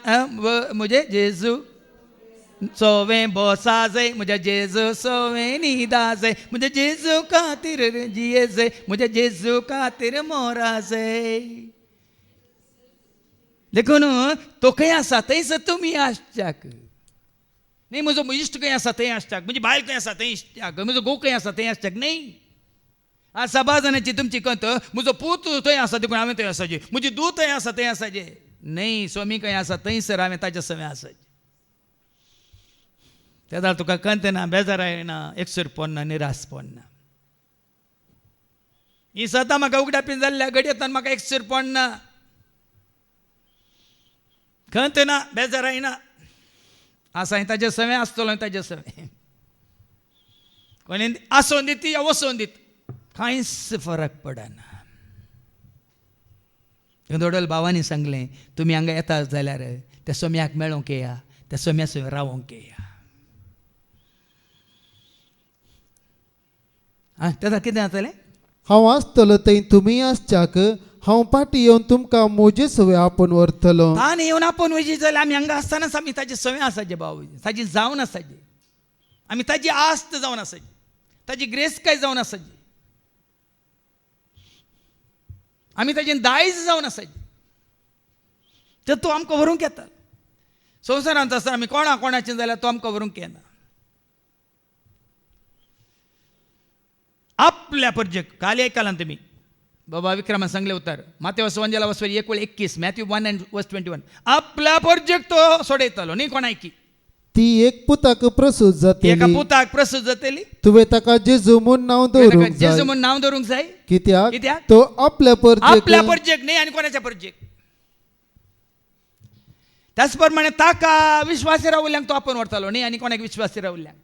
म्हजे जेजू सोवें बोसा जाय, म्हज्या जेजू सोवें न्हिदा जाय, म्हज्या जेजू खातीर जिये जाय, म्हज्या जेजू खातीर मोरा जाय. देखून तो खंय आसा थंयसर तुमी आसच्याक. न्ही म्हजो इश्ट खंय आसा थंय आसच्याक, म्हजी बायल खंय आसा थंय आसच्याक, म्हजो घोव खंय आसा थंय आसच्याक न्ही. आज 6 जाणांची तुमची कंत म्हजो पूत थंय आसा देखून हांवें थंय आसाचे, म्हजी धूव थंय आसा थंय आसाचे न्ही. स्वामी खंय आसा थंयसर हांवें ताच्या सवे आसाचे. तेदा तुका कंत ना, बेजार येना, एकसूर पडना, निराश पडना. ही सदां म्हाका उगडापी जाल्ल्या घडयेंतल्यान म्हाका एकसूर पडना, कंत ना, बेजार येना. आसा ताजे सवे आसतलो ताजे सवे. कोणी आसोवन दित या वसोवन दीत कांयच फरक पडना. दोडोल भावानी सांगलें तुमी हांगा येता जाल्यार त्या सोम्याक मेळोंक येया, त्या सोम्या सवे रावोंक येया. तेदा कितें जातलें? हांव आसतलो थंय तुमी आसच्याक. हांव फाटीं येवन तुमकां म्हजे सवे आपोवन व्हरतलो. तान येवन आपोवन वयची जाल्यार आमी हांगा आसतानाच आमी ताजे सवे आसाचे भाव, ताजी जावन आसाचे, आमी ताजी आस्त जावन आसाची, ताजी ग्रेस्काय जावन आसाची, आमी ताजें दायज जावन आसाची. तर तो आमकां व्हरूंक येता. संवसारांत आसतना आमी कोणाचें जाल्यार तो आमकां व्हरूंक येना. आपल्या परजेक काल आयकलां तुमी बाबा विक्रमान सांगले उतार माथेव संवंजला वसवरी 1:21 मॅथ्यू 1:21 आपल्या परजेक तो सोडयतलो न्ही कोणायकी. ती एक पुताक प्रसूत एका जातली, पुताक प्रसूत जातली, तुवें ताका जेजू म्हूण नांव दवरूंक जेजू जाय. म्हूण नांव दवरूंक जाय. कित्याक कित्याक? तो आपल्या आपल्या परजेक परजेक न्ही आनी कोणाच्या परजेक. त्याच प्रमाणे ताका विश्वासी रावल्यांक तो आपोवन व्हरतलो न्ही आनी कोणाक विश्वासी रावल्यांक.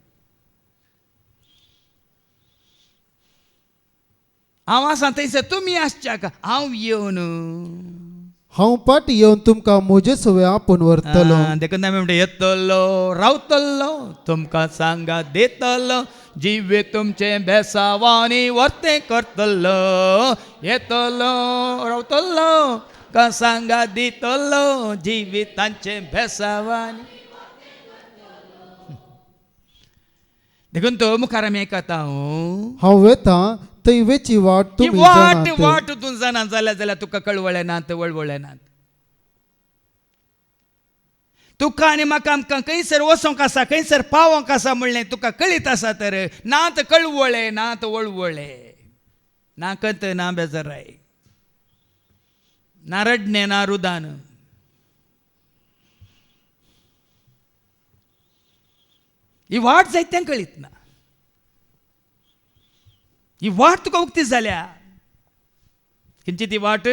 हांव आसा थंयसर तुमी आसच्याक. हांव येवन हांव फाटीं येवन तुमकां म्हजे सवे आपोवन व्हरतलो. देखून आमी म्हणटा येतलो रावतलो तुमकां सांगा देतलो जिवे तुमचे बेसावानी वर्ते करतलो. येतलो रावतलो का सांगा दितलो जिवितांचे बेसावानी. देखून तो मुखार आमी आयकता हांव वेता थंय वेची वाट की तुमी वाट जाणात. वाट तूं जाणा जाल्यार तुका कळवळे नात वळवळे नात. तुका आनी म्हाका आमकां खंयसर वचोंक आसा खंयसर पावोंक आसा म्हणलें तुका कळीत आसा तर नात कळवळे नात वळवळे ना कंत ना बेजाराय ना रडणे ना रुदान. ही वाट जायत्यांक कळीत ना. ही वाट तुका उक्ती जाल्या खंयची ती वाट.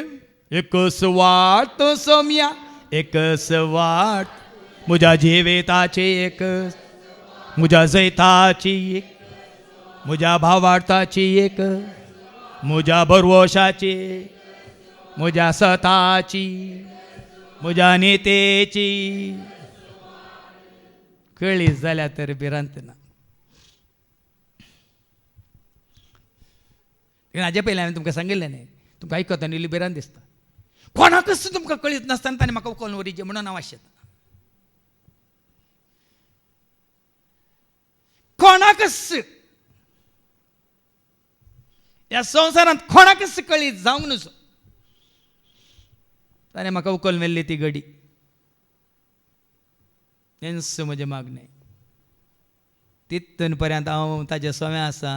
एकच वाट सोम्या एकच वाट म्हज्या जिविताची एकच, म्हज्या जैताची एक, म्हज्या भावार्थाची एक, म्हज्या भरवशाची, म्हज्या सताची, म्हज्या नेतेची. कळी जाल्या तर भिरांत ना. हाजे पयलीं हांवें तुमकां सांगिल्लें न्ही तुमकां आयकता न्ही भिरांत दिसता. कोणाकच तुमकां कळीत नासतना ताणें म्हाका उखलून व्हरीचें म्हणून हांव आशेता. कोणाकच ह्या संवसारांत कोणाकच कळीत जावंक नजो ताणें म्हाका उखलून व्हेल्ली ती घडी. हेंच म्हजें मागणें. तितून पर्यंत हांव ताजे सवे आसा,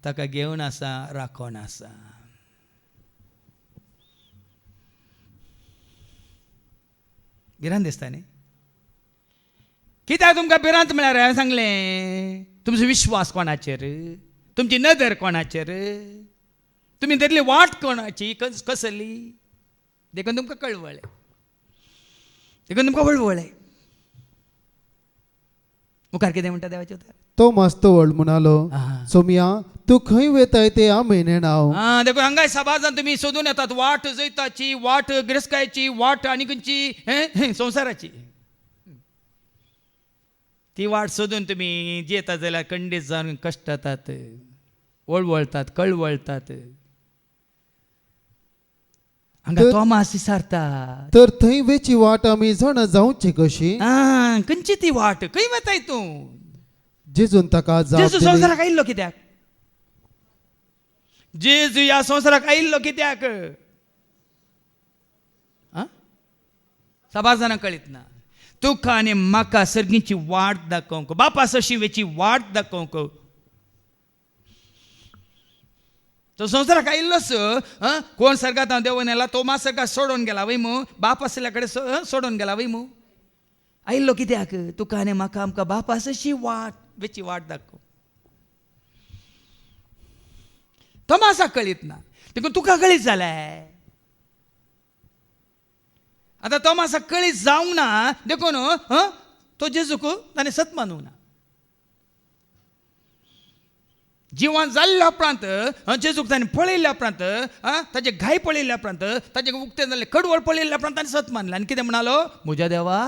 ताका घेवन आसा, राखोन आसा. भिरांत दिसता न्ही. कित्याक तुमकां भिरांत म्हळ्यार हांवें सांगलें तुमचो विश्वास कोणाचेर, तुमची नदर कोणाचेर, तुमी धरली वाट कोणाची कसली. देखून तुमकां कळवळें, देखून तुमकां वळवळें. मुखार कितें म्हणटा देवाचें उतर तो मास्तो व्हड म्हणालो आहा. सोमया तू खंय वेताय ते आमी नेणाव. हां देखो हांगाय सभाजान तुमी सोदून येतात वाट जैताची वाट गिरस्कायची वाट आनी खंयची संवसाराची ती वाट सोदून तुमी जेतात जाल्यार खंडीत जावन कश्ट जातात वळवळतात कळवळतात हांगा तर- तोमास विचारता तर थंय वेची वाट आमी जाणा जावची कशी. खंयची ती वाट खंय वताय तूं जेजून ताका जाप जेजू दिली. संवसाराक आयिल्लो कित्याक जेजू ह्या संवसाराक आयिल्लो कित्याक सभाजानांक कळीत ना तुका आनी म्हाका सर्गीची वाट दाखोवंक बापा सशिवेची वाट दाखोवंक तो संवसाराक आयिल्लोच कोण सर्गात हांव देंवन येला तो मात सर्गात सोडून गेला वय मू बाप आसल्या कडेन सोडून गेला वय मू आयिल्लो कित्याक तुका आनी म्हाका आमकां बापा सशी वेची वाट दाखोव तोमासाक कळीत ना देखून तुका कळीत जालें आतां तोमासाक कळीत जावंक ना देखून तो जेजूक ताणें सत मानूंक ना जिवान जाल्ल्या उपरांत जेजूक ताणें पळयल्ल्या उपरांत ताचे घाय पळयल्ल्या उपरांत ताचे उक्तें जाल्लें कडवळ पळयल्ल्या उपरांत ताणें सत मानलें आनी कितें म्हणालो म्हज्या देवा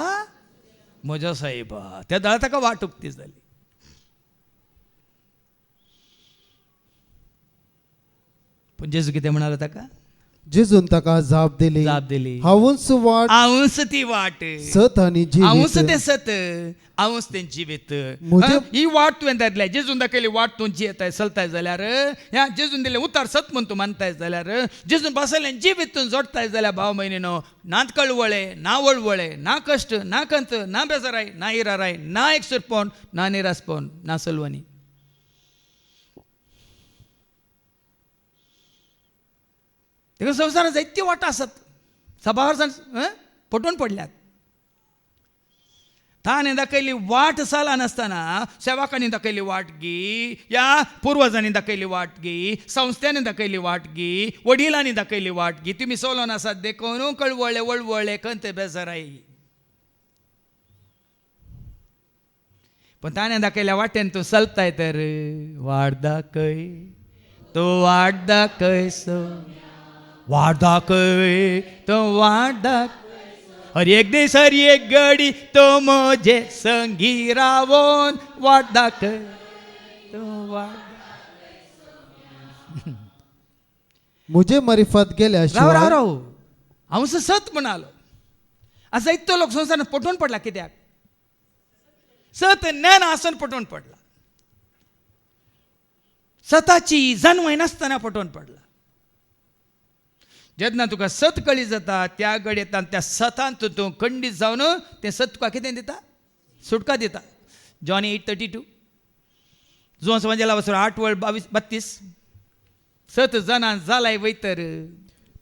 म्हज्या सायबा त्या दाळ ताका वाट उक्ती जाली पूण जेजू कितें म्हणालो ताका जेजून ताका जाप दिली. हांवूच वाट हांवूच ती वाट सत आनी हांवूच जिवीत. तें सत हांवूच तें जिवीत म्हज्या- ही वाट तुवें धरल्या जेजून दाखयली वाट तूं जियेताय चलताय जाल्यार ह्या जेजून दिलें उतार सत म्हूण तूं मानताय जाल्यार जेजून बसयलें जिवीत तूं जोडताय जाल्यार भाव भयणीनो नात कळवळे ना वळवळे ना कश्ट ना कंत ना बेजाराय ना इराराय ना एकसुरपण ना निरासपण ना सलवणी देखून संवसारांत जायत्यो वाटा आसात सभार पटोवन पडल्यात ताणें दाखयली वाट साला नासतना सेवकांनी दाखयली वाट गी या पुर्वजांनी दाखयली वाट गी संस्थांनी दाखयली वाट गी वडिलांनी दाखयली वाट गी तुमी सोलोन आसात देखून कळवळे वळवळे कंत बेजाराय पण ताणें दाखयल्या वाटेन तूं चलताय तर वाट दाखय तूं वाट दाखय सो वाट दाखय तो वाट दाखय हर एक दीस हर एक घडी तो म्हजे संगी रावोन वाट दाखय तो वाट मुझे मारिफत गेल्या राव राव शिवाय राव हांव सत म्हणालो आज जायतो लोक संवसारांत पटोवन पडला कित्याक सत ज्ञान आसून पटोवन पडला सताची जन्मय नासतना पटोवन पडला जेन्ना तुका सत कळी जाता त्या घडयेंतल्यान त्या सतांत तूं खंडीत जावन तें सत तुका कितें दिता सुटका दिता जॉन 8:32 जो समाजाला वचून 8:22 सत जाणां जालाय वयतर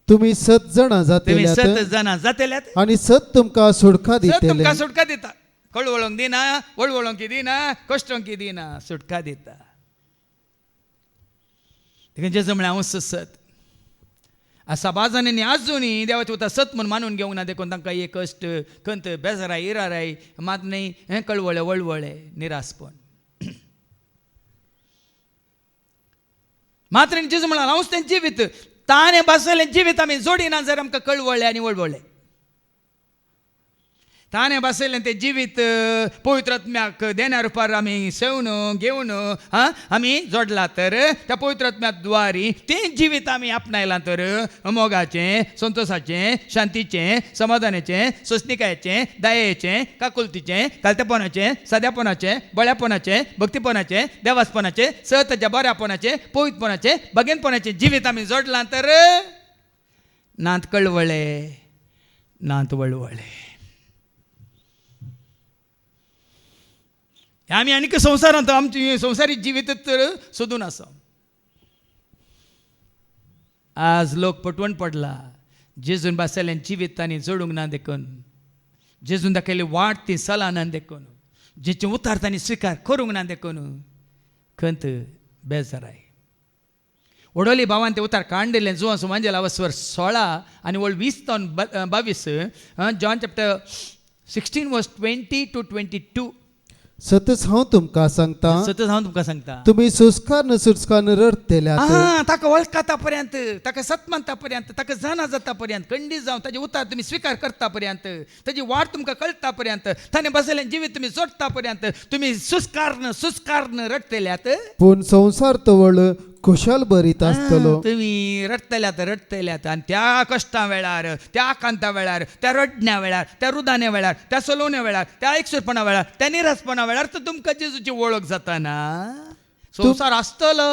तुम्ही 7 जाणां तुमी सत जातेल्यात जाणां जातेल्यात आणि 7 तुमका सुटका सत दितेले. तुमकां सुटका दिता कळवळोंक दिना वळवळोंक दिना कश्टोंक दिना सुटका दिता देखून जेजू म्हळ्यार हांव सत सभाजांनी आजुनी देवाचे उतर सत म्हूण मानून घेवंक ना देखून तांकां एक कश्ट खंत बेजाराय इराराय मात न्ही हें कळवळे वळवळे निरासपण मात्र जेजू म्हणाला हांवूच तें जिवीत ताणें बसयलें जिवीत आमी जोडिना जर आमकां कळवळे आनी वळवळे ताणें बसयलें तें जिवीत पवित्र आत्म्याक देण्या रुपार आमी सेवन घेवन आमी जोडला तर त्या पवित्र आत्म्याक द्वारी तें जिवीत आमी आपणायलां तर मोगाचें संतोशाचें शांतीचें समाधानाचें सोंसणिकायेचें दयेचें काकुलतीचें कालतेपणाचें साद्यापणाचें बळ्यापणाचें भक्तीपणाचें देवासपणाचें सताच्या बऱ्यापणाचें पवित्रपणाचें भगेनपणाचें जिवीत आमी जोडलां तर नात कळवळे नात वळवळे आमी आनीक संवसारांत आमची संवसारी जिवीत तर सोदून आसा आज लोक पटवून पडला जेजून बसयलें जिवीत तांणी जोडूंक ना देखून जेजून दाखयली वाट ती चला ना देखून जेचे उतार तांणी स्विकार करूंक ना देखून खंत बेजाराय वडोली भावान ते उतार कांडिल्लें जुवां सुमांजेला वस्वर 16 आनी वळ 20-22 जॉन चॅप्टर 16 verse 20 to 22 सतच हांव तुमकां सांगता सतत हांव तुमकां सांगता तुम्ही सुस्कान रडतेल्यात हा ताका वळखता पर्यंत ताका सत्मानता पर्यंत ताका जाणा जाता पर्यंत खंडीत जावन ताचे उतार तुम्ही स्वीकार करता पर्यंत ताची वाट तुमकां कळटा पर्यंत ताणें बसयलें जिवीत तुम्ही जोडटा पर्यंत तुम्ही सुस्कारन रडतल्यात पूण संसार तवळ खुशाल बरीत आसतलो तुम्ही रडतल्यात आणि त्या कष्टा वेळार त्या आकांता वेळार त्या रडण्या वेळार त्या रुदान्या वेळार त्या सलोवण्या वेळार त्या एकसुरपणा वेळार त्या निरासपणा वेळार तर तुमकां जेजूची वळख जाता ना संसार आसतलो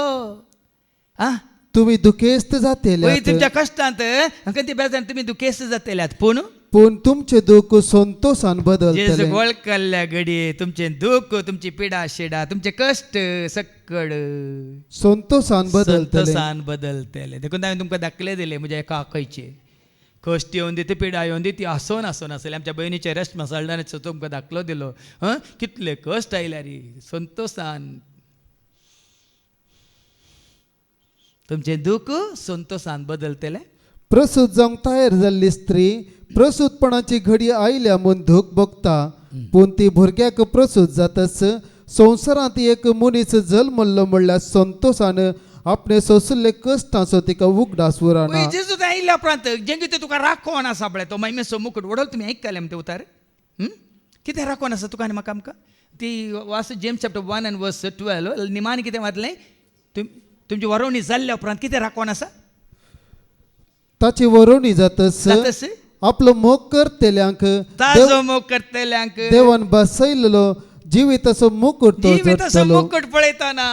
आ तुम्ही दुखेस्त पळय जातेल्यात तुमच्या कष्टांत कधी बेजार तुम्ही दुखेस्त जातल्यात पूण तुमचे दुःख संतोषान जेजूक बदलतले वळखल्या घडये तुमचे दुःख तुमची पिडा शिडा तुमचे कष्ट सक्कड संतोषान बदलतले संतोषान बदलतले देखून हांवें तुमकां दाखले दिले म्हज्या एका आखयचे कश्ट येवन दी ती पिडा येवन दी ती आसोन आसली आमच्या बहिणीचे रेस्ट मसालदाराचो तुमकां दाखलो दिलो कितले कश्ट आयल्या रे संतोषान तुमचे दुःख संतोषान बदलतले प्रसूत जावंक तयार जाल्ली स्त्री प्रसूतपणाची घडी आयल्या म्हूण दूख भोगता पूण ती भुरग्याक प्रसूत जातच संवसारांत एक मनीस जल्मल्लो म्हणल्यार संतोषान आपणे सोंसले कश्टांचो तिका उगडास उरना जेजूत आयिल्ल्या उपरांत जें कितें तुका राखोन आसा पळय तो मागीर मुकूट वडोल तुमी आयकले म्हणटा उतार कितें राखोन आसा तुका आनी म्हाका आमकां ती वास जेम्स चॅप्टर 1 and verse 12 निमाण कितें वाचलें तुमची वरोवणी जाल्ल्या उपरांत कितें राखोन आसा ताची वरोवणी जातच जातच आपलो मोग करतेल्यांक ताजो मोग करतल्यांक देवान बसयल्लो जिविताचो मुकुट तो जिविताचो जोडटलो. मुकट पळयताना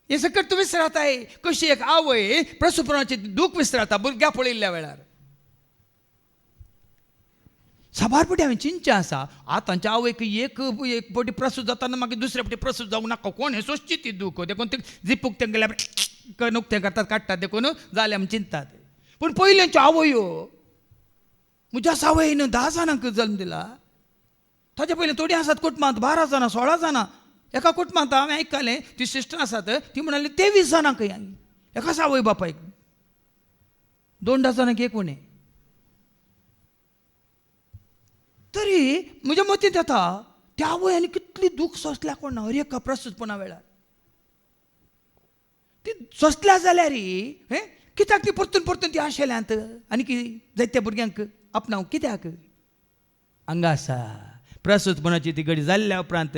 हे सकट तूं विसरताय कशी एक आवय प्रसूपणाचे दूख विसरता भुरग्या पळयल्ल्या वेळार साबारपटी हांवें चिंतचें आसा आतांच्या आवयक एक फावटी प्रसूत जाताना मागीर दुसरे फावटी प्रसूत जावंक नाका कोण हे सोंसची ती दूख देखून ते जिपूक तेंगेल्या नुकतें करतात काडटात देखून जालें आमी चिंतात पूण पयलींच्यो आवयो म्हज्या सावयन 10 जाणांक जल्म दिला ताचे पयलीं थोडी आसात कुटुंबांत 12 जाणां 16 जाणां एका कुटुंबांत हांवें आयकलें ती सिस्टर आसात ती म्हणाली 23 जाणांक एका सावय बापायक 2 डझनांक एक उणें तरी म्हज्या मतींत येता त्या आवयांनी कितली दूख सोंसल्या कोण ना हर एका प्रसूतपणा वेळार ती सोंसल्या जाल्यार कित्याक ती परतून ती आशेल्यांत आनी जायत्या भुरग्यांक आपणावंक कित्याक हांगा आसा प्रसूतपणाची ती घडी जाल्ल्या उपरांत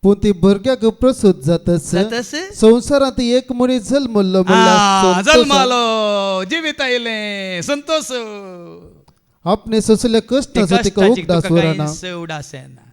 पूण ती भुरग्याक प्रसूत जातच जातच संवसारांत एक मनीस जल्मल्लो म्हणल्यार संतोष जल्मालो जिवीत आयलें संतोष आपणे सोंसले कश्टाचो तिका उगडास उरना उडासेना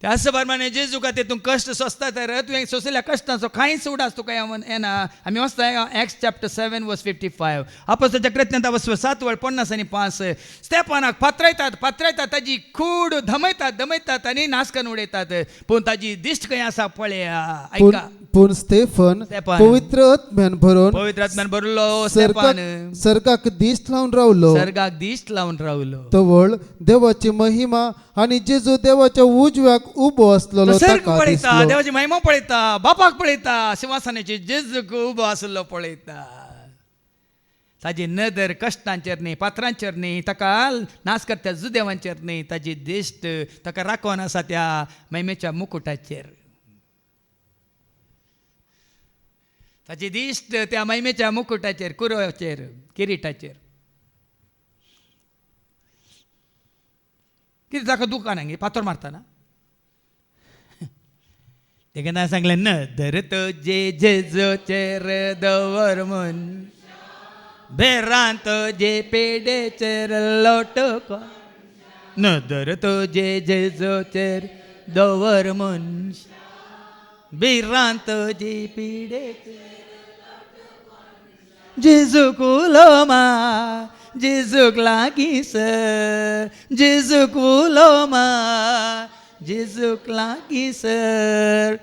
त्याच प्रमाणे जेजू का तेतून कष्ट सोंसता तर तुवें सोंसल्या कश्टाचो कांयच उडास तुका येना आमी वाचता एक्ट्स चॅप्टर 7 वर्स 55 अपोस्तलांच्या कृत्यांत 7:50-5 स्तेफानाक पात्रयतात ताजी खूड धमयतात आनी नाश करून उडयतात पूण ताजी दिश्ट खंय आसा पळया ऐका पूण स्तेफन पवित्र आत्म्यान भरलो स्तेफान सर्गाक दिश्ट लावन रावलो तवळ देवाची महिमा आनी जेजू देवाच्या उजव्याक उबो असलेलो ताका पळयता देवाची महिमा पळयता बापाक पळयता सिंहासनाचेर जेजूक उबो आसलो पळयता ताजी नदर कश्टांचेर न्ही पात्रांचेर न्ही ताका नाश करता जुदेवांचेर न्ही ताजी दिश्ट ताका राखोन आसा त्या महिमेच्या मुकुटाचेर ताची दिश्ट त्या महिमेच्या मुकुटाचेर कुरवाचेर किरीटाचेर कितें ताका दुकान हांगे पातोर मारतना तेन्ना सांगलें न धर तो जेजूचेर दवर म्हूण बेरांत जे पेडेचेर लोटको न धर तो जेजूचेर दवर म्हूण बेरांत जे पेडेचेर जेजूक उलोमा जेजूक लागीं सर जेजूक उलोमा जेजूक लागीं सर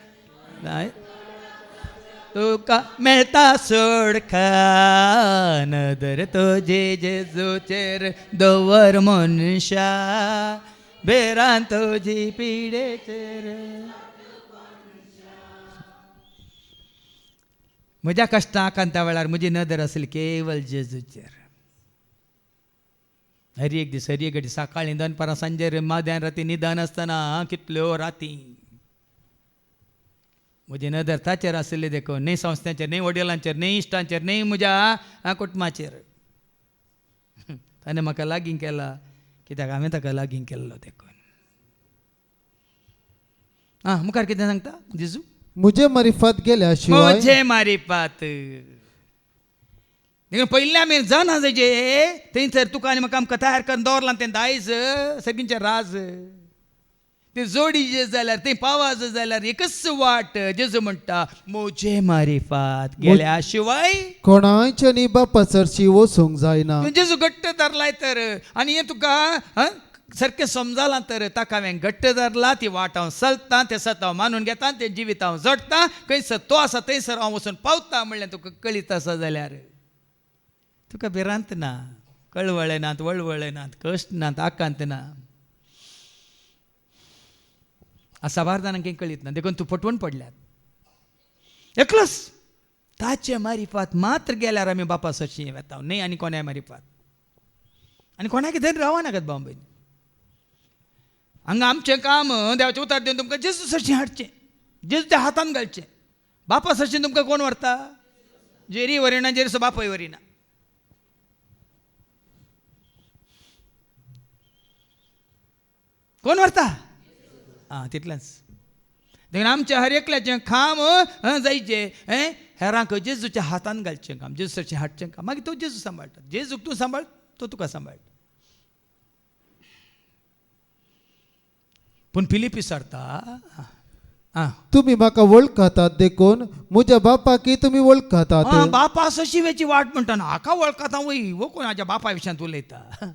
तुका मेळटा सोडका नदर तो जेजूचेर दवर मनशा बेरान तुजी पिडेचेर म्हज्या कश्टां कांता वेळार म्हजी नदर आसली केवळ जेजूचेर हरी एक दीस हरी एक घडी सकाळी दनपारां सांजेर माद्यान राती निदान आसतना कितल्यो राती म्हजे नदर ताचेर आसले देखून न्ही संस्थांचेर न्ही वडिलांचेर न्ही इश्टांचेर न्ही म्हज्या कुटुंबाचेर ताणें म्हाका लागीं केला कित्याक हांवें ताका लागीं केल्लो देखून मुखार कितें सांगता जेजू मुझे मारिफात गेल्याशिवाय म्हजे मारिफात देखून पयलीं आमी जाणा जायचे थंयसर तुका आनी म्हाका आमकां तयार करून दवरलां तें दायज सगळींचें राज ते जोडी जे जाल्यार ते पावाज जाल्यार एकच वाट जेजू म्हणटा म्हजे मारिफात गेल्या शिवाय कोणाच्या न्ही बापा चरशी वचूंक जायना. जेजू घट्ट धरलाय तर आनी हें तुका सारकें समजालां तर ताका हांवें घट्ट धरला ती वाट हांव चलतां तें सत हांव मानून घेता तें जिवीत हांव जडटां खंयसर तो आसा थंयसर हांव वचून पावता म्हणलें तुका कळीत आसा जाल्यार तुका भिरांत ना कळवळे नात वळवळे नात कश्ट नात आकांत ना साबार जाणांक कळीत ना देखून तूं फटवून पडल्यात एकलोच ताचे मारिफात मात्र गेल्यार आमी बापा सरशी वेता न्ही आनी कोणाय मारिफात आनी कोणाक धरून रावा नाकात बांबय हांगा आमचें काम देवाचें उतर दिवन तुमकां जेजू सरशी हाडचें जेजूच्या हातान घालचें बापा सरशीन तुमकां कोण व्हरता जेरी वरिना जेरसो बापय वरिना कोण व्हरता तितलेंच देखून आमच्या हर एकल्याचें काम जायचें हेरांक जेजूच्या हातान घालचें काम जेजू सरशीं हाडचें काम मागीर तो जेजू सांबाळटा जेजूक तूं सांबाळ तो तुका सांबाळटा पूण फिलिपी सरता तुम्ही म्हाका वळखातात देखून म्हज्या बापाकी तुमी वळखातात. बापा सशिवेची वाट म्हणटा हाका वळखता वय वो कोण हाज्या बापा विशयांत उलयता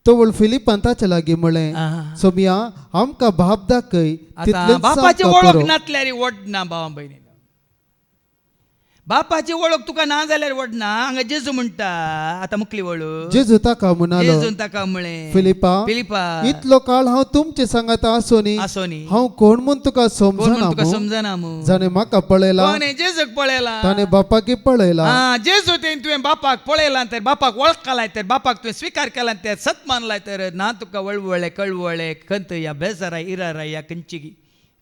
तो फिलिपान ताचे लागीं म्हळें सोम्या आमकां बाप दाखय आतां बापाची वळख नातल्यार वडना भावा भयणी बापाची वळख तुका ना जाल्यार वडना हांगा जेजू म्हणटा आतां मुखली वळख जेजू ताका म्हणालो जेजून ताका म्हळें फिलिपा इतलो काळ हांव तुमचे सांगात आसोनी हांव कोण म्हूण तुका समजना जाणें म्हाका पळयला जेजूक पळयला ताणें बापाकी पळयला जेजू तुवें बापाक पळयला तर बापाक वळखलाय तर बापाक तुवें स्विकार केला तर सत मानलाय तर ना तुका वळवळे कळवळे कंत या बेजारा इरारा या कंचिगी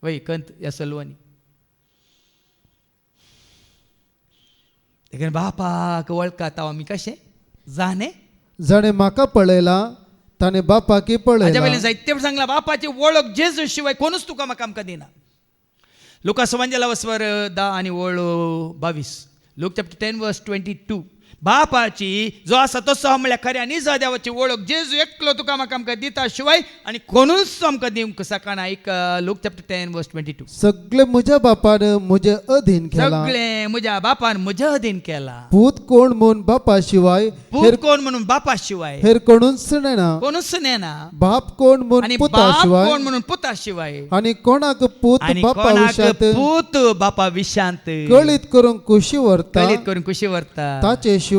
वय कंत या सलवानी देखून बापाक वळखता आमी कशें जाणें म्हाका पळयला ताणें बापाकी हाज्या पळयला. पयलीं जायते सांगला बापाची वळख जेजू शिवाय कोणूच तुका म्हाका आमकां दिना. लुकास एवांजेला वचवर 10 आनी 22 लूक चॅप्टर 10 वर्स 22 बापाची जो आसा तसो म्हणल्यार खऱ्या निजा देवाची वळख जेजू एकलो तुका म्हाका आमकां दिता शिवाय आनी कोणूच आमकां दिवंक सकना. एक लूक चॅप्टर 10 वर्स 22 सगळे म्हज्या बापान म्हजे अधीन केला सगळे म्हज्या बापान म्हज्या अधीन केला. पूत कोण म्हूण बापा शिवाय पूत कोण म्हणून बापा शिवाय हेर कोणूच नेना कोणूच नेना. बाप कोण म्हूण आनी पुता बाप शिवाय कोण म्हणून पुता शिवाय आनी कोणाक पूत आनी बापा कोणाक विशांत पूत बापा विशांत कळीत करून खुशी व्हरता कळीत करून खुशी व्हरता ताचे शिवाय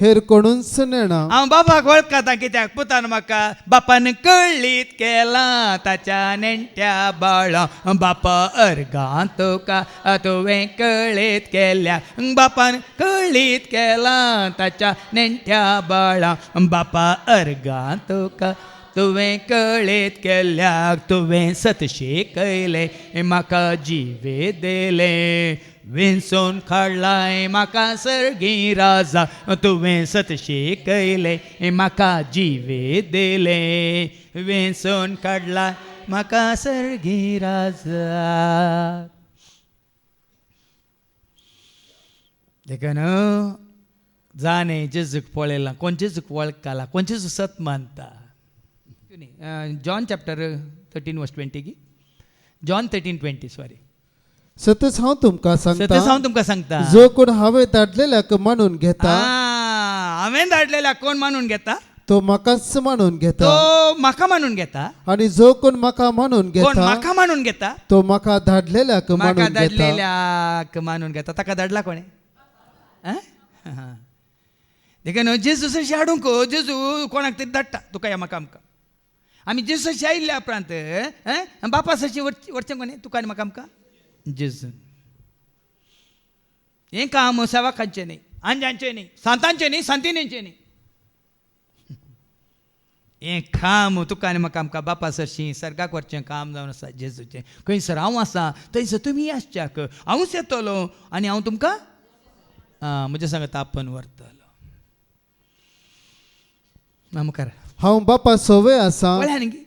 हेर कोणूच नेना. हांव बापाक वळखता कित्याक पुतान म्हाका बापान कळीत केला ताच्या नेण्ट्या बाळा बापा अर्गां तुका तुवें कळीत केल्या बापान कळीत केला ताच्या नेण्ट्या बाळा बापा अर्गां तुका तुवें कळीत केल्याक तुवें सतशे कयले म्हाका जिवे दिले विंचून काडलाय म्हाका सर्गी राजा तुवें सतशे कयले म्हाका जिवे दिले विंचून काडलाय म्हाका सर्गी राजा. देखून जाणें जेजूक पळयलां कोण जेजूक वळखला कोण जेजू सत मानता. जॉन चॅप्टर 13 वर्स 20 जॉन 13:20 सॉरी सतच हांव तुमकां सांगता जो कोण हांवें धाडलेल्याक मानून घेता हांवें धाडलेल्याक कोण मानून घेता तो म्हाकाच मानून घेता तो म्हाका मानून घेता. आनी जो कोण म्हाका मानून कोण घेता म्हाका मानून घेता तो म्हाका धाडलेल्याक म्हाका मानून घेता. धाडलेल्याक मानून घेता. ताका धाडला कोणें देखून जेजू सरशी हाडूंक जेजू कोणाक तरी धाडटा तुका या म्हाका आमकां. आमी जेजू सरशी आयिल्ल्या उपरांत बापा सरशी व्हरचें कोणें तुका आनी म्हाका आमकां जेजू. हें काम सेवकांचें न्ही आंजांचें न्ही सांतांचें न्ही सांतिनेचें न्ही हें काम तुका आनी म्हाका आमकां बापा सरशी सर्गाक व्हरचें काम जावन आसा जेजूचें. खंयसर हांव आसा थंयसर तुमी आसच्याक. हांवूच येतलो आनी हांव तुमकां म्हज्या सांगात आपण व्हरतलो. मुखार हांव बापा सवय आसा कळ्ळें न्ही.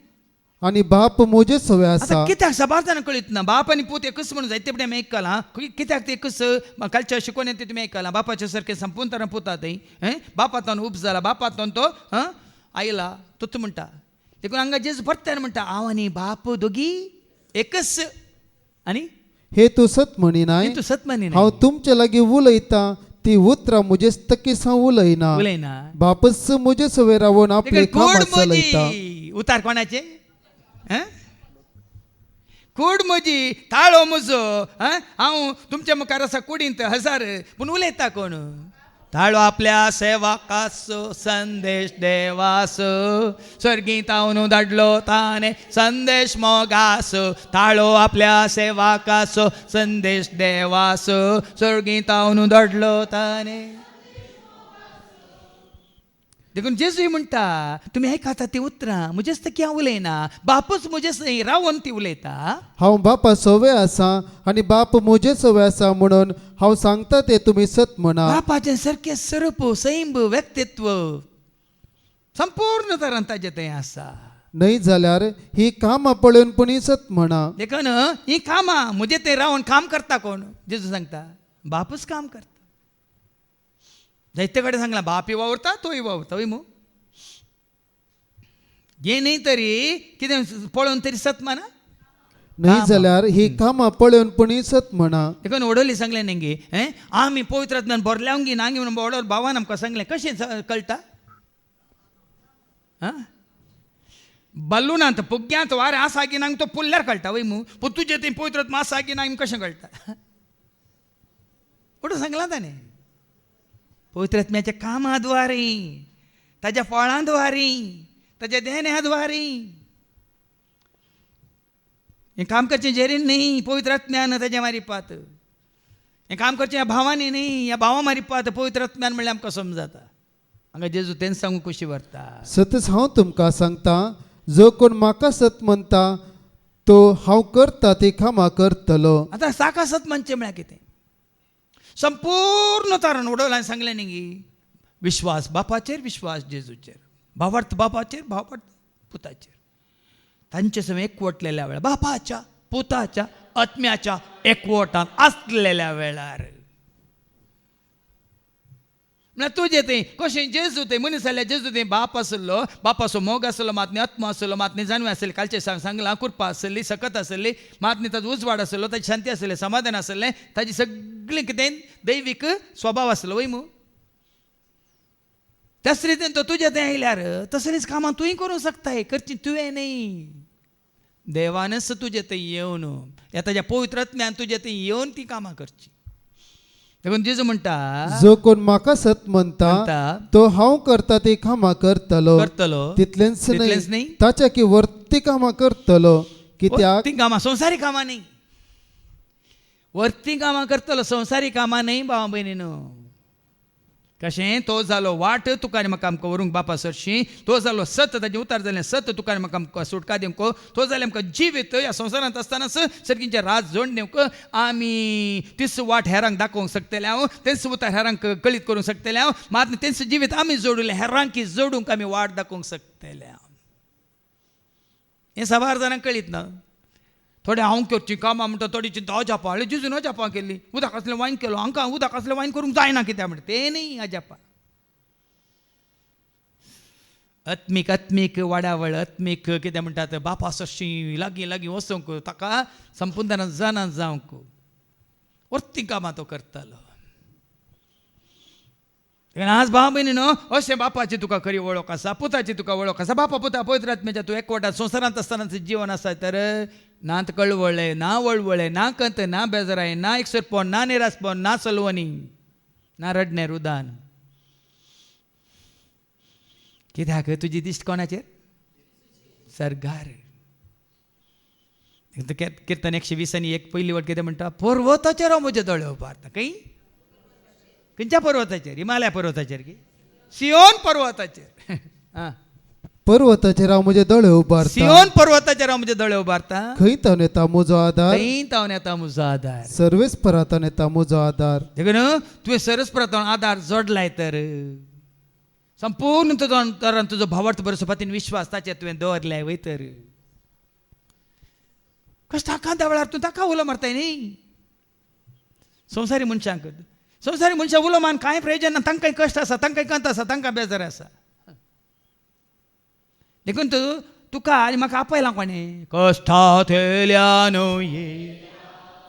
आनी बाप म्हजे सवय आतां आसा. कित्याक सबार जाणां कळीत ना. बाप आनी पूत एकच म्हणून जायते फुडें आमी आयकलां. कित्याक ते एकच कालच्या शिकवण येते तुमी आयकलां. बापाचे सारकें संपूर्ण तरां पुता थंय. बापातून उप जाला, बापातून तो आयला तूच म्हणटा. देखून हांगा जेजू परत्यान म्हणटा हांव आनी बाप दोगी एकच. आनी हे तू सत म्हणिनाय. तूं सत मानिना. हांव तुमचे लागीं उलयतां ती उतरां म्हजे तकीस हांव उलयना. उलयना. बापच म्हजे सवय रावून आपले कूड कामां चलयता. म्हजी. उतार कोणाचे. कूड म्हजी ताळो म्हजो. हांव तुमच्या मुखार आसा कुडींत हजार पूण उलयता कोण. ताळो आपल्या सेवाकाचो संदेश देवास. सर्गीत हांव धाडलो ताणे संदेश मोगास. ताळो आपल्या सेवाकाचो संदेश देवास. सर्गीत हांव धाडलो ताणे. देखून जेजूय म्हणटा तुमी आयकाता ती उतरां म्हजेच तकी हांव उलयना. बापूच म्हजेच रावन ती उलयता. हांव बापा सवय आसा आनी बाप म्हजे सवय आसा म्हणून हांव सांगता ते तुमी सत म्हणा. बापाचें सारकें स्वरूप सैम व्यक्तित्व संपूर्ण तरान ताजें थंय आसा. न्हय जाल्यार ही कामां पळोवन पुणी सत म्हणा. देखून ही कामां म्हजे थंय रावन काम करता कोण. जेजू सांगता बापूच काम करता. जायते कडेन सांगलां बापूय वावरता तोय वावरता. वय मू हे न्ही तरी कितें पळोवन तरी सत म्हणा. न्हय जाल्यार ही कामां पळोवन पुणी सत म्हणा. देखून वडोली सांगलें न्ही आमी पवित्र आत्म्यान भरल्यावंक गी नांगी म्हणून वडोल भावान आमकां सांगलें. कशें कळटा. बलूनांत पुग्यांत वारें आसा की ना तो पुल्ल्यार कळटा. वय मू पूण तुजें थंय पवित्र आत्मा आसा की ना कशें कळटा. वडो सांगलां ताणें पवित्र आत्म्याच्या कामां द्वारे ताच्या फळां द्वारे ताच्या देण्या द्वारे. हें काम करचें जेरीन न्ही पवित्र आत्म्यान ताच्या मारिपात. हें काम करचें ह्या भावांनी न्ही ह्या भावा मारिपात पवित्र आत्म्यान म्हणल्यार आमकां समजता. हांगा जेजू तेंच सांगूं कशी व्हरता. सतच हांव तुमकां सांगता जो कोण म्हाका सत म्हणटा तो हांव करता ती कामां करतलो. आतां साका सत म्हणचें म्हळ्यार कितें. संपूर्ण तरान वडोलान सांगलें न्ही विश्वास बापाचेर विश्वास जेजूचेर. भावार्थ बापाचेर भावार्थ पुताचेर. तांचे सगळें एकवटलेल्या वेळार बापाच्या पुताच्या आत्म्याच्या एकवटान आसलेल्या वेळार म्हळ्यार तुजें तें कशें जेजू तें मनीस जाल्यार जेजू तें बाप आसलो. बापाचो मोग आसलो मातनी आत्मा आसलो मातनी जाणवी आसली. कालचें सांगलां कृपा आसली सकत आसली मातनी ताचो उजवाड आसलो ताची शांती आसली समाधान आसलें ताजी सगळें कितें दैवीक स्वभाव आसलो. वय मू त्याच रितीन तो तुजें तें आयल्यार तसलींच कामां तुवें करूंक शकताय. करची तुवें न्ही देवानच तुजें तें येवन ह्या ताच्या पवित्र आत्म्यान तुजें तें येवन ती कामां करची. देखून जेजू म्हणटा जो कोण म्हाका सत म्हणटा तो हांव करता ती कामां करतलो. तितलेंच न्ही ताच्या की वर्ती कामां करतलो. कित्याक ती कामां संवसारी कामां न्ही. वर्ती कामां करतलो संवसारी कामां न्ही भावा भयणीनो. कशें तो जालो वाट तुका आनी म्हाका आमकां व्हरूंक बापा सरशी. तो जालो सत ताजें उतार जालें सत तुका आनी म्हाका आमकां सुटका दिवंक. तो जालें आमकां जिवीत ह्या संवसारांत आसतनाच सर्गींचें राज जोड दिवंक. आमी तीच वाट हेरांक दाखोवंक शकतले हांव तेंच उतार हेरांक कळीत करूंक शकतले हांव. मात तेंच जिवीत आमी जोडूलें हेरांकी जोडूंक आमी वाट दाखोवंक शकतले हांव. हें साबार जाणांक कळीत ना. थोडे हांव करची कामां म्हणटा थोडी चिंता अजापा हाडली जेजून अजापा केली उदक असलें वायन केलो हांकां उदक असलें वायन करूंक जायना कित्याक म्हणटा तें न्ही अजापा. आत्मीक आत्मीक वाडावळ आत्मीक कितें म्हणटात बापा सरशी लागीं लागीं वचूंक ताका संपूर्ण जाणा जावंक वर्ती कामां तो करतालो. आज भाव भयणीनो अशें बापाची तुका खरी वळख आसा पुताची तुका वळख आसा. बापा पुता पवित्र आत्म्याच्या तूं एकवटात संवसारांत आसतना जीवन आसा तर नात कळवळ्ळें ना वळवळें ना कंत ना बेजाराय ना एकसरपण ना निरासपण ना सलवणी ना रडणें रुदान. कित्याक तुजी दिश्ट कोणाचेर सर्गार. कीर्तन 120 पयली वट कितें म्हणटा पर्वताचेर हांव म्हजे दोळे उबारता. खंयच्या पर्वताचेर हिमालया पर्वताचेर की सियोन पर्वताचेर. पर्वताचेर हांव म्हजे दोळे उबारता सियोन पर्वताचेर हांव म्हजे दोळे उबारता खंय तावन येता म्हजो आदार थंय तावन येता म्हजो आदार. सर्वेस्परांतान येता म्हजो आदार. देखून तुवें सरस्परांतान आदार जोडलाय तर संपूर्ण तुजो अंतरान तुजो भावार्थ बरो सुपातीन विश्वास ताचेर तुवें दवरलाय वय तर कशें ताका वेळार तूं ताका उलो मारताय न्ही. संवसारी मनशां उलो मान कांय प्रयोजन ना. तांकांय कश्ट आसा, तांकांय कंत आसा, तांकां बेजार आसा. देखून तुका आनी म्हाका आपयलां कोणें कश्टां थेल्यान ये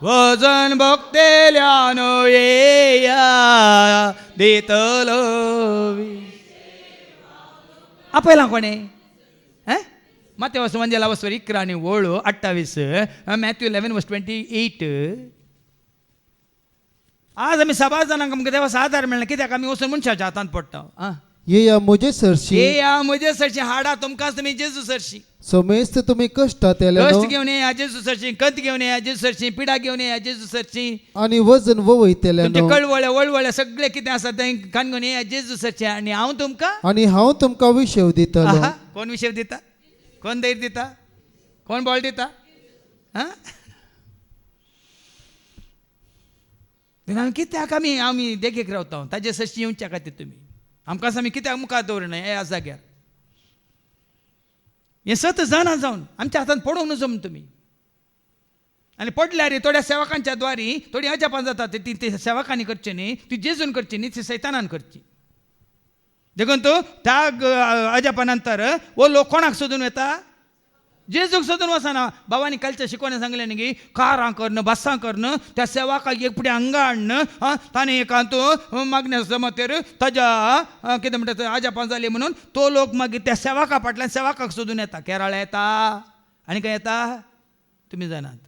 वजन भोगतेल्यान येया दितलो आपयलां कोणें माते वंजेला वस्वर 11 आनी 28 मॅथ्यू 11:28. आज आमी 7 जाणांक आमकां देवाचो आदार मेळना कित्याक आमी वचून मनशाच्या हातांत पडटा. येया म्हजे सरशी येया म्हजे सरशी हाडा तुमकांच तुमी जेजू सरशी. समेस्त तुमी कश्टांत येले कश्ट घेवन येया जेजू सरशी, कंत घेवन येया जेजू सरशी, पिडा घेवन येया जेजू सरशी, आनी वजन वयतले तुमचे कळवळे वळवळे सगळे कितें आसा तें काणून येया जेजू सरशी आनी हांव तुमकां आनी हांव तुमकां विशेव दितलो. कोण विशेव दिता, कोण धैर्य दिता, कोण बळ दिता. कित्याक आमी देगेक रावता ताजे सरशी येवच्या खातीर तुमी आमकां आमी कित्याक मुखार दवरना ह्या जाग्यार. हें सत जाणा जावन आमच्या हातान पडोवंक नजो म्हण तुमी. आनी पडल्यार थोड्या सेवकांच्या द्वारी थोडी अजापां जातात ती सेवकांनी करची न्ही, ती जेजून करची न्ही, ती सैतानान करची. देखून तूं त्या अजापा नंतर वो लोक कोणाक सोदून येता, जेजूक सोदून वचना. बाबांनी कालच्या शिकवणे सांगले न्ही की कारां करन बसां करन त्या सेवाकाक एक फुडें हांगा हाडन ताणें एका तूं मागण्या जमतेर ताज्या कितें म्हणटा आजापां जाली म्हणून तो लोक मागीर त्या सेवाका फाटल्यान सेवाकाक सोदून येता. केरळ येता आनी खंय येता तुमी जाणात.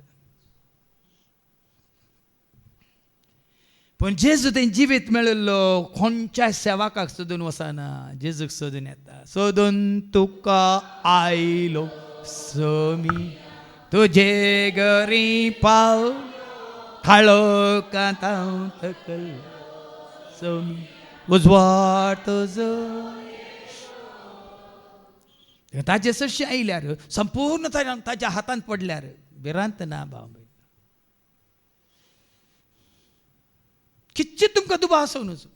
पूण जेजू तें जिवीत मेळिल्लो खंयच्याय सेवाकाक सोदून वचना, जेजूक सोदून येता. सोदून तुका आयलो सोमी तुझे घरी पाव खाळो कांताव तकल सोमी उजवाड तुजो. ताजे सरशी आयल्यार संपूर्ण ताच्या हातांत पडल्यार भिरांत ना भाव. कितचीत तुमकां दुबाव आसूं नजो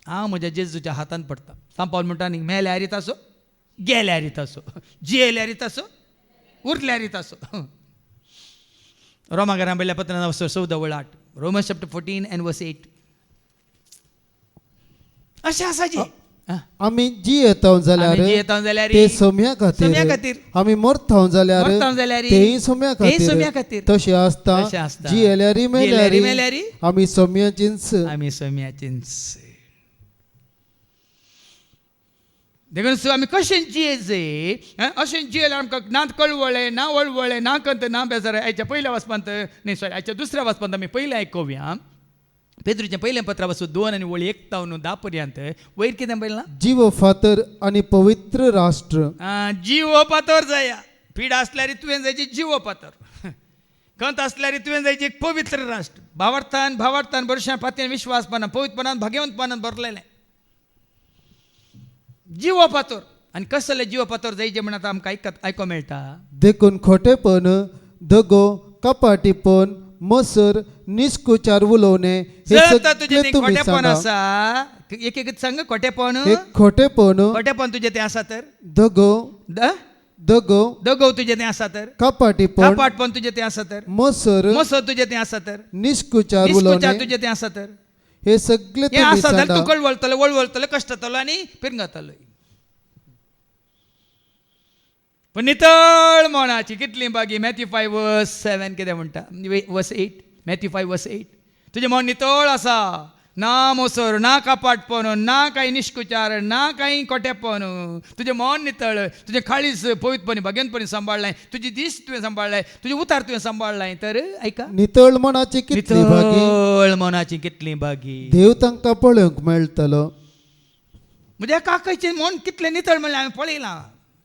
हांव म्हज्या जेजूच्या हातांत पडटा. सांग पावल म्हणटा न्ही मेल्यारीत आसो, गेल्यारीत आसो, जियेल्यारीत आसो, उरल्यारीत आसो. रोमाकारां बयल्या पत्रान 14:8 Romans chapter 14:8. अशें आसा जी आमी जियेता जाल्यार ते सोम्या खातीर, आमी मरता जाल्यार तेय सोम्या खातीर. तशें आसता जियेल्यारी मेल्यारी आमी सोम्याचींच. देखून आमी कशें जियेचे अशें जियेल्यार आमकां ना कळवळे ना वळवळे ना कंत ना बेजार. हाच्या पयल्या वाचपांत न्ही सॉरी हाच्या दुसऱ्या वाचपांत आमी पयलें आयकुया पेद्रूचें पयलें पत्र वाचूं 2 आनी 1:1-10 पर्यंत. वयर कितें बरयलां, जीव फातर आनी पवित्र राष्ट्र. जीव पातर जाया. पिडा आसल्यार तुवें जायची जीव पातर, कंत आसल्यार तुवें जायची एक पवित्र राष्ट्र. भावार्थान बरश्यां पातयेन विश्वासपणान पवित्रपणान भाग्यवंतपणान भरलेलें जीव पातर. आनी कसले जीव पातर जायचे म्हणून आतां आमकां आयको मेळटा. देखून खोटेपण, दगो, कपाटीपण, मसर, निस्कुचार उलोवणे हे सगळे तुमी सांगा. आसा एक सांग खोटेपण तुजें तें आसा तर, दगो तुजें तें आसा तर, कपाटपण तुजें तें आसा तर, मसर तुजें तें आसा तर, निस्कुचार उलोवणे तुजें तें आसा तर, हे सगळे हें आसा जाल्यार तूं कळवळतलो वळवळतलो कश्टातलो आनी पिरंगातलो. पण नितळ मोणाची कितली बागी. मॅथ्यू 5:7 कितें म्हणटा, वर्स 8 मॅथ्यू 5:8 तुजें मन नितळ आसा, ना मोसर ना कापाटपण ना कांय निश्कुचार ना कांय खोटेपण. तुजें मन नितळ, तुजें काळीज पवित्रपणी भाग्यवंतपणी सांबाळलाय, तुजी दीस तुवें सांबाळलाय, तुजे उतार तुवें सांबाळलाय. तर आयका नितळ मनाची कितली बागी, नितळ मनाची कितली बागी. देव तांकां पळोवंक मेळटलो. म्हणजे काकाचें मन कितलें नितळ म्हणलें हांवें पळयलां.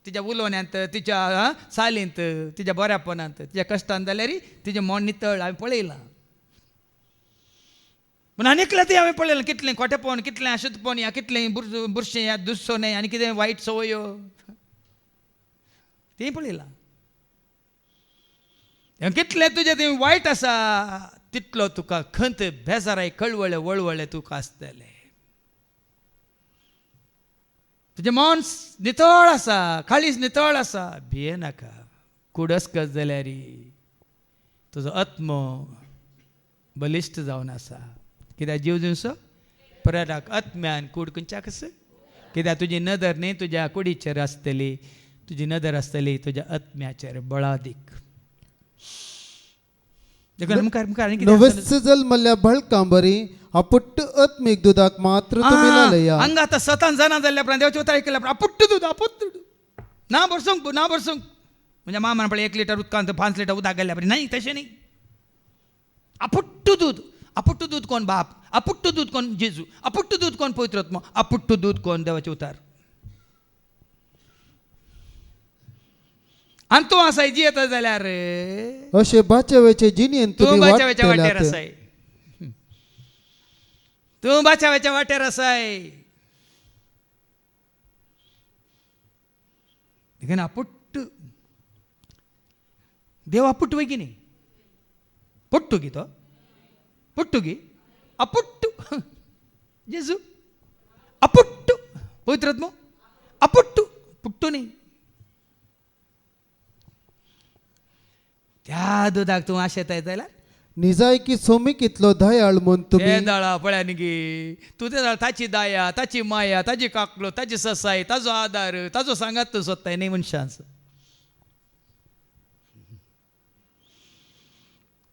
तिच्या उलोवण्यांत, तिच्या सालींत, तिच्या बऱ्यापणांत, तिच्या कश्टांत जाल्यार तिजें मन नितळ हांवें पळयलां. पूण आनीकल्या ती हांवें पळयलां कितलें खोटेपण, कितलें अशुद्धपण, या कितलें बुरशें या दुस्सोने आनी कितें वायट सवयो. तें पळयलां कितले तुजे थंय वायट आसा तितलो तुका खंत बेजाराय कळवळे वळवळे तुका आसतले तुजें मन नितळ आसा काळीज नितळ आसा भिये नाका कुडस्कस जाल्यार तुजो आत्मो बलिश्ट जावन आसा कित्याक जीव दिवचो परत आत्म्यान कूड खंयच्याक आसा कित्याक तुजी नदर न्ही तुज्या कुडीचेर आसतली तुजी नदर आसतली तुज्या आत्म्याचेर बळादीक मुखार मुखार आनी कितें नवस जल्मल्ल्या बाळकांबरी अपुट्ट आत्मिक दुधाक मात्र तुम्ही लालया हांगा आतां सतान जाणा जाल्ल्या उपरांत देवाची उतार केल्या उपरांत अपुट्ट दूद ना भरसूंक म्हणजे मामान पळय 1 लिटर उदकांत 5 लिटर उदक घाल्ल्या बरें नाही तशें नाही अपुट्ट दूद कोण बाप अपुट्ट दूद कोण जेजू अपुट्ट दूद कोण पवित्र आत्मा अपुट्ट दूद कोण देवाचे उतार आनी तूं आसाय जी येता जाल्यार अशे बाचवेचे जिणेन तूं तुम्ही बाचाव्याच्या वाटेर वाटल्यात आसाय तूं बाचाव्याच्या वाटेर आसाय देखीन अपुट्ट देव अपुट्ट वय की न्ही पुट्टू गी तो पुट्टू गी अपुट्टू जेजू अपुट्टू पवित्र आत्मा अपुट्टू पुट्टू न्ही त्या दुधाक तूं आशेताय जाल्यार निजाय की सोमी कितलो दयाळ म्हूण तुम्ही ते दाळा पळया न्ही गे तूं ते दाळ ताची दाया ताची माया ताची काकलो ताची ससाय ताजो आदार ताजो सांगात तूं सोदताय न्ही मनशांचो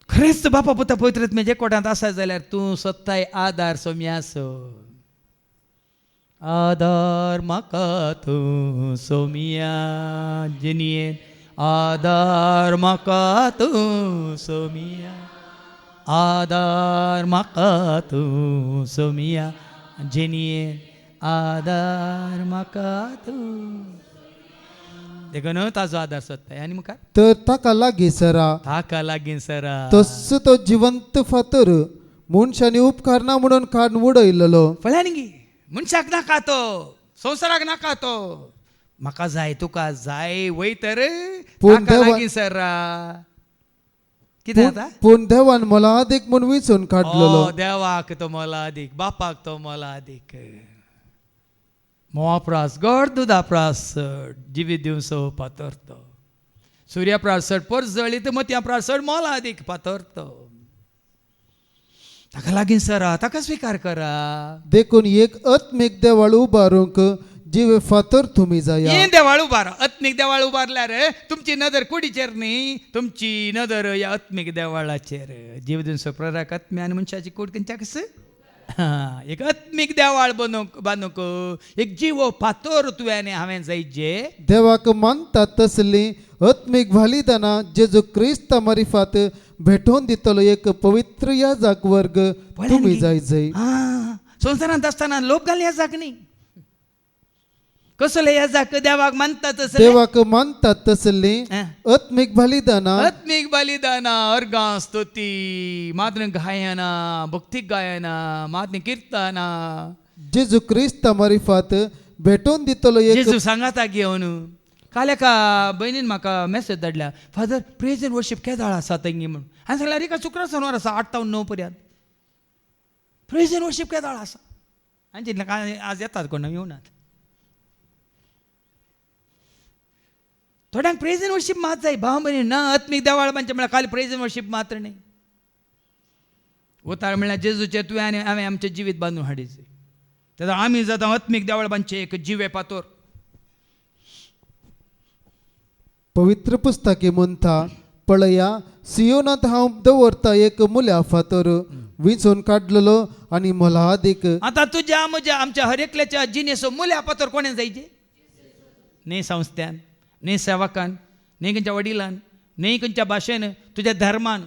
खरेंच बापा पुता पवित्र आत्म्याचे कोटांत आसा जाल्यार तूं सोदताय आदार सोम्यासो आदार म्हाका तूं सोमिया जिनियेन आदार म्हाका तूं सोमिया आदार म्हाका तूं सोमिया जिनियेन आदार म्हाका तूं देखून ताजो आदार सोदताय आनी मुखार तर ताका लागीं सरा ताका लागीं सरा तस्सो तो जिवंत फातर मनशांनी उपकार ना म्हणून काडून उडयलेलो पळया न्ही मनशाक नाका तो संवसाराक नाका तो म्हाका जाय तुका जाय वय तर पूण ताका देवा- लागीं सरा कितें जाता पूण देवान मला अदीक म्हूण विचून काडलेलो देवाक तो मोला अदीक बापाक तो मोला अदीक मोवाप्रास गड दुदाप्रास जिवीत दिवचो पातोरतो सूर्यप्रास परस जळीत मोतयाप्रास मोला अदीक पातोरतो ताका लागीं सरा ताका स्विकार करा देखून एक आत्मिक देवाळ उबारूंक जिवे फातर तुम्ही जाया हे देवाळ उबार आत्मीक देवाळ उबारल्यार तुमची नदर कुडीचेर न्ही तुमची नदर या आत्मीक देवाळाचेर जीव दिवचो प्रराक आत्म्या आनी मनशाची कूड खंयच्याक एक आत्मीक देवाळ बांदूंक एक जीव फातर तुवें हांवें जायचे देवाक मानतात तसली आत्मिक बलिदानां जेजू क्रिस्त मारिफात भेटोवन दितलो एक पवित्र याजक वर्ग तुम्ही जायजय संवसारांत आसतना लोक घाल याजक न्ही कसले याजक देवाक मानतात देवाक मानतात तसली हा. आत्मिक बलिदानां आत्मीक बलिदाना अर्गां स्तुती मात्र गायना भक्तीक गायना मात्र कीर्तना जेजू क्रिस्त मारिफात भेटोवन दितलो एक जेजू सांगाता घेवन काल एका भयणीन म्हाका मॅसेज धाडल्या फादर प्रेज एंड वर्शीप केदाळ आसा तेंगी म्हणून हांवें सांगल्यार एका शुक्र शेनवार आसा 8 ते 9 पर्यंत प्रेज एंड वर्शीप केदाळ आसा हांवें चिंतलें काय आज येतात कोण येवनात थोड्यांक प्रेज एंड वर्शीप मात जाय भाव भयणी ना आत्मीक देवाळ बांदचें म्हळ्यार खाली प्रेज एंड वर्शीप मात्र न्ही उतार म्हळ्यार जेजूचे तुवें आनी हांवें आमचें जिवीत बांदून हाडिचें तेन्ना आमी जाता आत्मीक देवाळ बांदचें एक जिवे पातोर पवित्र पुस्तके म्हणटा पळया सियोनांत हांव दवरता एक मुल्या फातर विचून काडलेलो आनी मला अदीक आता तुज्या म्हज्या आमच्या हर एकल्याच्या जिनेचो मुल्या पातोर कोणें जायचे न्ही संस्थ्यान न्ही सेवकान न्ही खंयच्या वडिलान न्ही खंयच्या भाशेन तुज्या धर्मान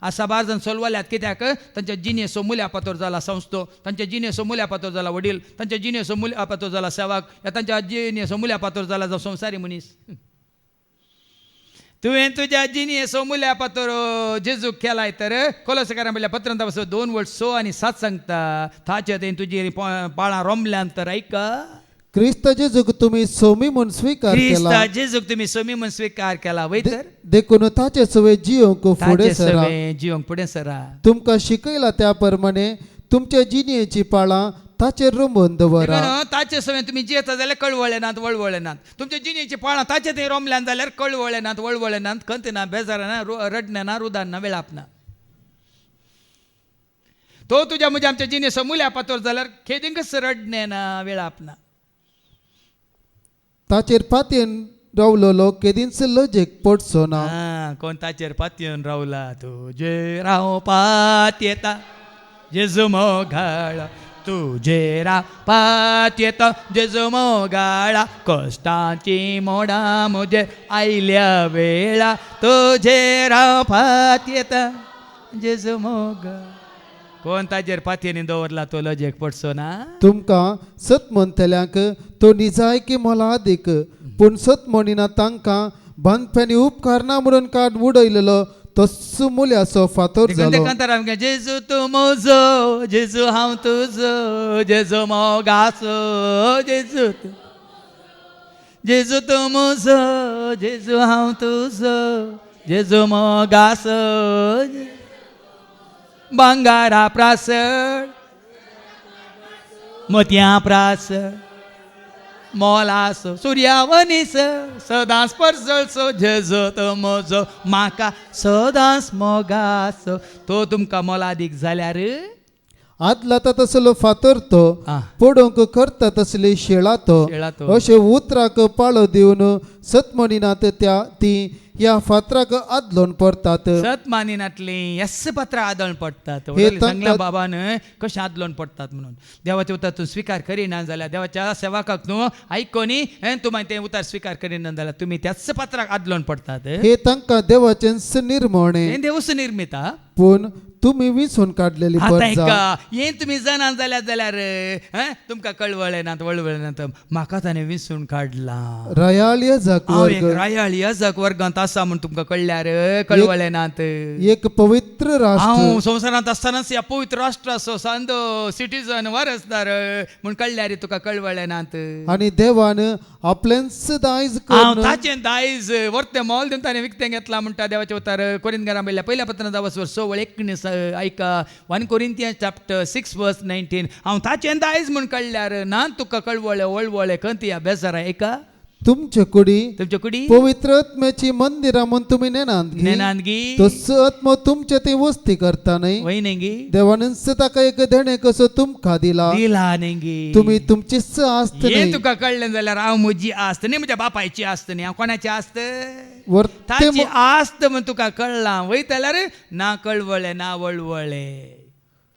आज 6 जाण सोलवाल्यात कित्याक तांच्या जिनेचो मुल्या पातोर जाला संस्थो तांच्या जिनेचो मुल्या पातोर जाला वडील तांच्या जिनेचो मुल्या पातोर जाला सेवक या तांच्या जिनेचो मुल्या पातोर जाला जो संवसारी मनीस तुवें तुज्या जिनेचो मुल्या पातोर जेजूक केलाय तर कोलोसेकारां म्हणल्या पत्रांत 2 वर्स 6 आनी 7 सांगता ताचे तुजी पाळां रोमल्यांत तर ऐका क्रिस्त जेजूक तुम्ही सोमी म्हणून स्वीकार केला क्रिस्ता जेजूक तुम्ही सोमी म्हणून स्वीकार केला वय तर देखून ताचे सवय जियोंक फुडें ताचे सरा सवे जिवंक पुढे सरा तुमकां शिकयला त्या प्रमाणे तुमच्या जिणेची पाळां ताचेर रोमून दवरा देखून ताचे सवे तुम्ही जियेता जाल्यार कळवळेनात वळवळेनात तुमच्या जिणेची पाळां ताचे थंय रोमल्यान जाल्यार कळवळेनात वळवळेनात खंतना बेजाराना रडना रुदाना वेळापना तो तुझ्या म्हणजे आमच्या जिणेचो मुल्या पातोर जाल्यार खेदिंकच रडणे ना वेळापना ताचेर पातयेन रावलोलो केदींच लजेक पडचो ना कोण ताचेर पातयेवन रावला तुजे रावपात येता जेजू मोगाळा तुजे रावपात येता जेजू मोगाळा कश्टांची मोडा म्हजे आयल्या वेळा तुजे रावपात येता जेजू मोगाळा कोण ताचेर पातयेनी दवरला तो लजेक पडचो ना तुमकां सत म्हणतल्यांक तो निजाय की मोला अदीक पूण सत म्हणिना तांकां बांदप्यांनी उपकार ना म्हणून काड उडयलेलो तस्सो मुल्याचो फातर जालो कांताराम जेजू तूं म्हजो जेजू हांव तुजो जेजू मोगाचो जेजू तूं जेजू तूं म्हजो जेजू हांव तुजो जेजू मोगाचो भांगारा प्रासड मोतयां प्रासड मोलासो सुर्यावनीस सदांच परजळचो जेजो तो म्हजो म्हाका सदांच मोगाचो तो तुमकां मोलादीक जाल्यार आदला तसलो फातर तो आ. पडोवंक करता तसली शेळा तो शेळा तो. अशे उतराक पाळो दिवन सत म्हणिनात त्या ती ह्या फातराक आदलोन पडतात सत मानिनातली यस पत्र आदळण पडतात हे वडील तांकां- सांगला बाबान कशें आदलोन पडतात म्हणून देवाचे उतर तूं स्वीकार करिना जाल्यार देवाच्या सेवकाक न्हू आयकोनी तूं मागीर तें उतर स्वीकार करिना जाल्यार तुमी त्याच पत्राक आदलोन पडतात हे तांकां देवाचें निर्मणे हें देवच निर्मिता पूण तुमी विसरून काडलेली आतां परजा हेका हें तुमी जाणान जाल्यार तुमकां कळवळेनात वळवळेनात म्हाका ताणें विसरून काडला रयाळ्य जाक हांव एक वर्ग रायाळ यजक वर्गांत आसा म्हण तुमकां कळल्यार कळवळेनात एक पवित्र राष्ट्र हांव संवसारांत आसतनाच ह्या पवित्र राष्ट्राचो सांदो सिटीजन वारसदार म्हूण कळल्यार तुका कळवळेनात आणि देवान आपलेंच दायज हांव करून ताचें दायज वर्ते मोल दिवन ताणें विकतें घेतला म्हणटा देवाचे उतार कोरिंतकारां बयल्या पहिल्या पत्रांत वचवर 19 ऐका 1 Corinthians chapter 6 verse 19 हांव ताचें दायज म्हूण कळल्यार ना तुका कळवळे वळवळे खंय ह्या बेजारा एका तुमचे कुडी तुमचे कुडी पवित्र आत्म्याची मंदिरा म्हूण तुमी नेनांत घे नेनांदगी तसो आत्मो तुमचे ते वस्ती करता न्हय वयनेंगी देवानच ताका एक देणे कसो तुमकां दिला दिला नेंगी तुम्ही तुमचीच आस्त हे न्हय तुका कळलें जाल्यार हांव म्हजी आस्त न्ही म्हज्या बापायची आस्त न्ही हांव कोणाची आस्त वर्ते ताची आस्त म्हण तुका कळ्ळां वयतल्यार ना कळवळे ना वळवळे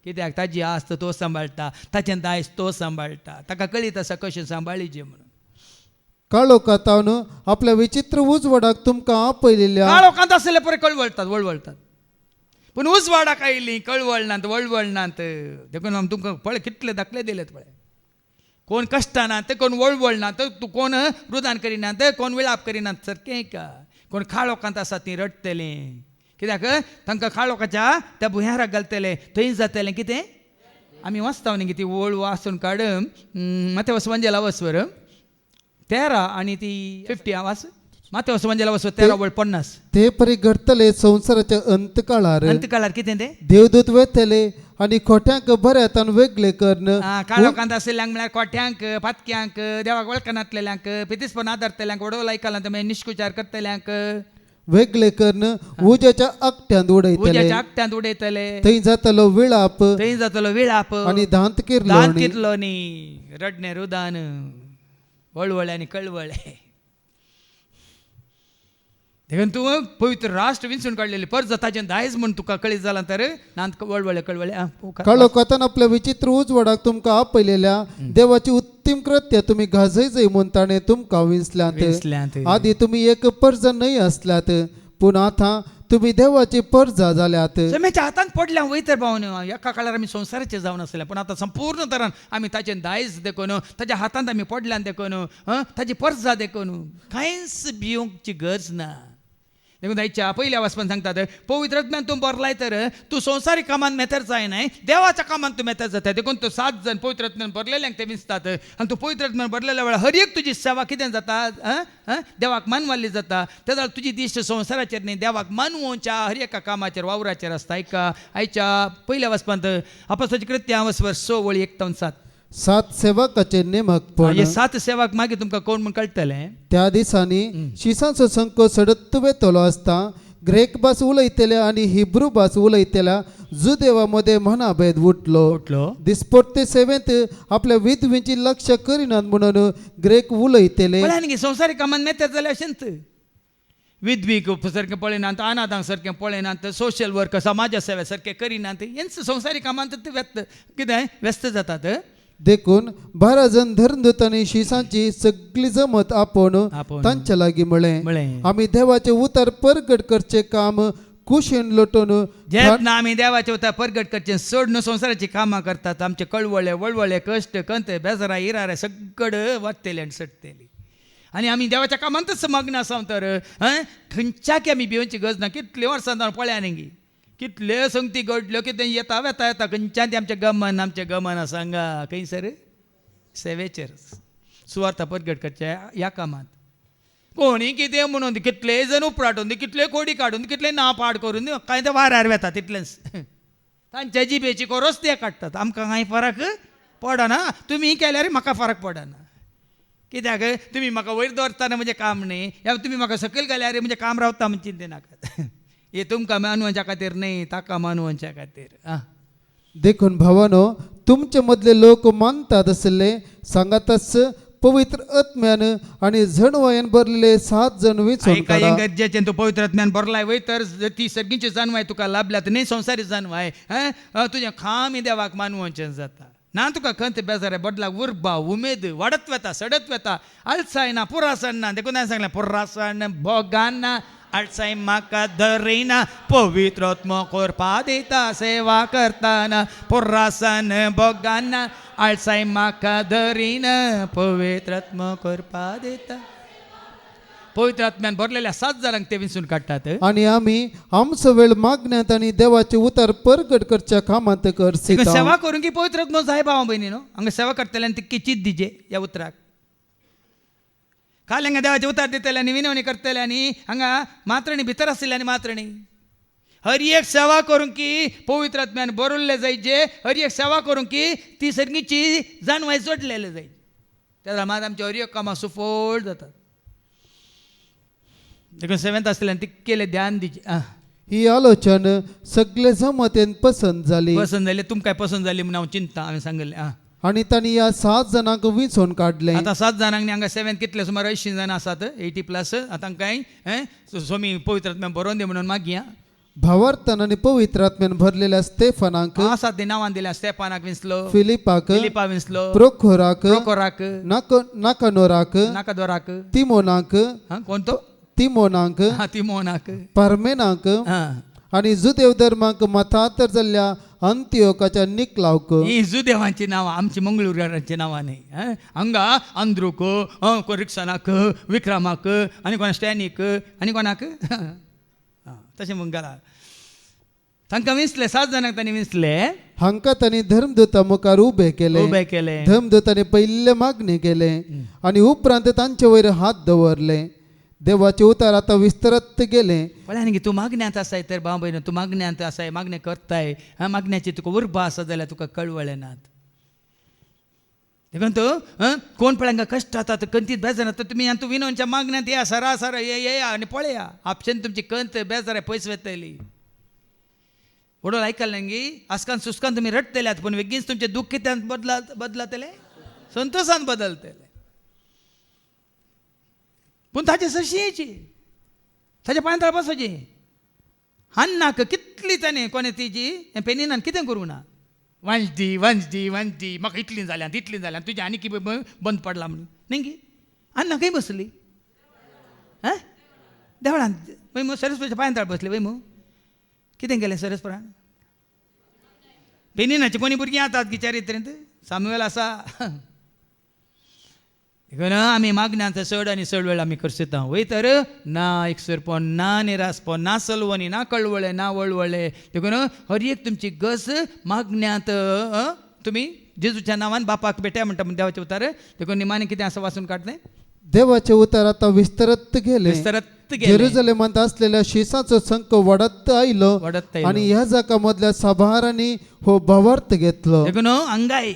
कित्याक ताजी आस्त तो सांबाळटा ताचें दायज तो सांबाळटा ताका कळीत आसा कशें सांबाळीचें म्हणून काळो कातावन आपल्या विचित्र उजवाडाक तुमकां आपयलेल्या काळोखांत आसले पळय कळवळटात वळवळटात पूण उजवाडाक आयलीं कळवळनात वळवळनात देखून हांव तुमकां पळय कितले दाखले दिलेत पळय कोण कश्टानात कोण वळवळनात तूं कोण रुदान करिनात कोण विळाप करिनात सारकें का कोण खाळोखांत आसा तीं रडटलीं कित्याक तांकां खाळोखाच्या त्या भुंयाराक घालतले थंय जातलें कितें आमी वाचता न्ही ती वळ वाचून काड माते वसवंजेला वसवर 13 आणि ती 50 वाच माते वसवंजेला वसवर 13:50 ते परी घडतले संवसाराच्या अंतकाळार अंतकाळार कितें तें देवदूत वेतले आणि खोट्यांक बऱ्यातान वेगळे करण काळोखांत आशिल्ल्यांक म्हळ्यार कोट्यांक पातक्यांक देवाक वळखनातलेल्यांक पितीसपण आदारतल्यांक वडोल आयकलां मागीर निश्कुचार करतल्यांक वेगळे करण उज्याच्या आकट्यान उडयतले उज्याच्या आकट्यांत उडयतले थंय जातलो विळाप थंय जातलो विळाप आणि दांत किरलो दान कितलो न्ही रडणे रुदान वळवळे आनी कळवळे देखून तूं पवित्र राष्ट्र विंचून काडलेली परज ताचें दायज म्हूण तुका कळीत जालां तर नांत वळवळे कळवळे काळो कथन आपल्या विचित्र उजवाडाक तुमकां आपयलेल्या देवाची उत्तम कृत्य तुम्ही गाजय म्हूण ताणें तुमकां विंचल्यांत आदी तुम्ही एक पर्ज न्हय आसल्यात पूण आतां तुम्ही देवाची पर्जा जाल्यात समेच्या हातांत पडल्या वयतर पावन एका काळार आमी संवसाराचे जावन आसले पूण आतां संपूर्ण तरान आमी ताचें दायज देखून ताच्या हातांत आमी पडल्यान देखून ताची पर्जा देखून कांयच भिवंकची गरज ना देखून दायच्या पहिल्या वाचपान सांगतात पवित्र आत्म्यान तूं भरलाय तर तूं संवसारीक कामान मेथर जाय न्हय देवाच्या कामान तूं मेथर जाता देखून तो 7 जण पवित्र आत्म्यान भरलेल्यांक ते विसतात आनी तूं पवित्र आत्म्यान भरलेल्या वेळार हर एक तुजी सेवा कितें जाता देवाक मानवाल्ली जाता त्या जाल्यार तुजी दिश्ट संवसाराचेर न्ही देवाक मानवोवच्या हर एका कामाचेर वावराचेर आसता ऐका आयच्या पहिल्या वाचपांत अपोस्तलांची कृत्यां 6:1-7 7 सेवकाचे नेमकपण हे 7 सेवाक मागीर तुमकां कोण म्हण कळटलें त्या दिसांनी शिसांचो संको सडत वेतलो असता ग्रेक भास उलयतले आणि हिब्रू भास उलयतल्या जुदेवा मध्ये मनाभेद उठलो दिसपट्टे सेवेंत आपल्या विधवींची लक्ष करिनात म्हणून ग्रेक उलयतले पळय संवसारीक कामान मेथर जाल्यार अशेंच विधवीक सारकें पळयनात अनाथांक सारकें पळयनात सोशल वर्क समाजा सेवे सारकें करिनात हेंच संवसारीक कामांत ते व्यस्त कितें व्यस्त जातात देखून 12 जण धर्मदूतांनी शिसांची सगळी जमत आपण तांच्या लागीं म्हळें आमी देवाचे उतार परगट करचे काम कुशीन लोटून जेन्ना आमी देवाचे उतार परगट करचे सोड न्हू संवसाराची कामां करतात आमचे कळवळे वळवळे कश्ट कंते बेजारा इरारे सगळं वाडटले आनी सडटली आनी आमी देवाच्या कामांतच मग्न आसा तर खंयच्याक आमी भिवची गरज ना कितले वर्सां पळया न्ही कितले संगती घडल्यो कितें येता वेता खंयच्यान आमचें गमन सांगा खंयसर सेवेचेर सुवार्ता परगट करच्या ह्या कामांत कोणी कितें म्हणून कितले जण उपराटून कितले कोडी काडून कितले ना पाड करून कांय ते वाऱ्यार वेता तितलेंच तांच्या जिबेची कोरोस ते काडटात आमकां कांय फरक पडना तुमी केल्यार म्हाका फरक पडना कित्याक तुमी म्हाका वयर दवरतना म्हणजे काम न्ही या तुमी म्हाका सकयल घाल्यार म्हणजे काम रावता म्हणजे चिंते नाकात हे तुमकां मानवांच्या खातीर न्ही ताका मानवांच्या खातीर देखून भावानो तुमचे मदले लोक मानतात असले सांगातच पवित्र आत्म्यान आणि जणवायन भरलेले 7 जण वेचून काढा गरजेचें तूं पवित्र आत्म्यान भरलाय वय तर ती सगळींची जाणवाय तुका लाभल्यात न्ही संवसारीक जाणवाय तुजें खामी देवाक मानवाचें जाता ना तुका खंत बेजार बदलाक उर्बा उमेद वाडत वेता सडत वेता आळसाय ना पुरासन ना देखून हांवें सांगलें पुरासन भोगान ना आळसाय म्हाका धरिना पवित्र आत्मा करपा दिता सेवा करतना पुरासन भोगान ना आळसाय म्हाका धरिना पवित्र आत्मा करपा दिता पवित्र आत्म्यान भरलेल्या 7 जाणांक ते विंचून काडटात आणि आम्ही आमचो वेळ मागण्यात आणि देवाचे उतार परगट करच्या कामांत करसी सेवा करूंक की पवित्र आत्मा जाय भावा बहिणी न्हू हांगा सेवा करतल्यान तितकी चित दिजे ह्या उतराक काल हांगा देवाचे उतार दितले आनी विनवणी करतले आनी हांगा मात्रणी भितर आसतले मात्रणी हर एक सेवा करूंक की पवित्र आत्म्यान बरयल्ले जायचे हर एक सेवा करूंक की ती सगळींची जाणवाय जोडलेले जाय त्या मात आमची हर एक कामां सुफोळ जातात देखून सेवेंत आसतल्यान तितकेले ध्यान दिचे ही आलोचना सगळे जमतेन पसंत जाली तुमकां पसंत जाली म्हणून हांव चिंता हांवें सांगलें आणि तांणी ह्या 7 जणांक विंचून काडले आतां 7 जाणांक हांगा सेवेंत कितले सुमार 80 जाण आसात 80+ आतां कांय स्वामी पवित्र आत्म्यान बरोवन दे म्हणून मागया भावार्थान आणि पवित्र आत्म्यान भरलेल्या स्तेफानाक आसात ते नांवान दिल्या स्तेफानाक विंचलो फिलिपा विंचलो प्रोखोराक नाकानोराक तिमोनाक कोण तो तिमोनाक पार्मेनाक आणि जुदेव धर्माक मतांतर जाल्ल्या अंत्योकाच्या निकलावक ही जुदेवांची नांवां आमची मंगळुरांची नांवां न्ही हांगा अंद्रूक रिक्सानाक विक्रमाक आनी कोणा स्टॅनीक आनी कोणाक तशें म्हणून तांकां विंचले 7 जाणांक तांणी विंचले हांकां तांणी धर्मदूता मुखार उबे केले धर्मदूतांनी पयले मागणी केले आनी उपरांत तांचे वयर हात दवरले देवाचे उतार आतां विस्तारत गेले पळय तूं मागण्यांत आसाय तर भाव भयण तूं मागण्यांत आसाय मागणें करताय मागण्याची तुका उर्बा आसा जाल्यार तुका कळवळे नात देखून तूं कोण पळय कश्ट जाता कंतीत बेजार जाता तुमी तूं विनोवच्या मागण्यांत या सरा येया आनी पळया आपशेन तुमची कंत बेजार पयस वेतली वडोळ आयकलें न्ही आसकान सुस्कान तुमी रडटल्यात पूण बेगीनच तुमचें दूख कित्यान बदलतलें संतोशान बदलतलें पूण ताचे सशीची ताच्या पांयतळ बसोची हान्नाक कितली ताणें कोणें तिची पेनिनान कितें करूं ना वांजदी म्हाका इतलीं जाल्यां तितलीं जाल्यां तुजें आनी कितें बंद पडला म्हणून न्ही अन्ना खंय बसली देवळान वय मू सरस्वतीच्या पांयतळ बसली वय मू कितें केलें सरस्वरान पेनिनाची कोणी भुरगीं आतात की चरित्रेंत सामुएल आसा देखून आमी मागण्यांत चड आनी चड वेळ आमी करता वय तर ना एकसरपण ना निरासपण ना सलवणी ना कळवळे ना वळवळे देखून हर एक तुमची गस मागण्यांत तुमी जेजूच्या नांवान बापाक भेटया म्हणटा म्हण देवाचे उतार देखून निमाणे कितें असं वाचून काढलें देवाचे उतार आता विस्तारत गेले. विस्तारत गेले. जेरुसलेमांत असलेल्या शिसाचो संख वाढत आयलो वाढत आयलो. आणि ह्या जाकामधल्या सभारांनी हो भावार्थ घेतलो. देखून अंगाय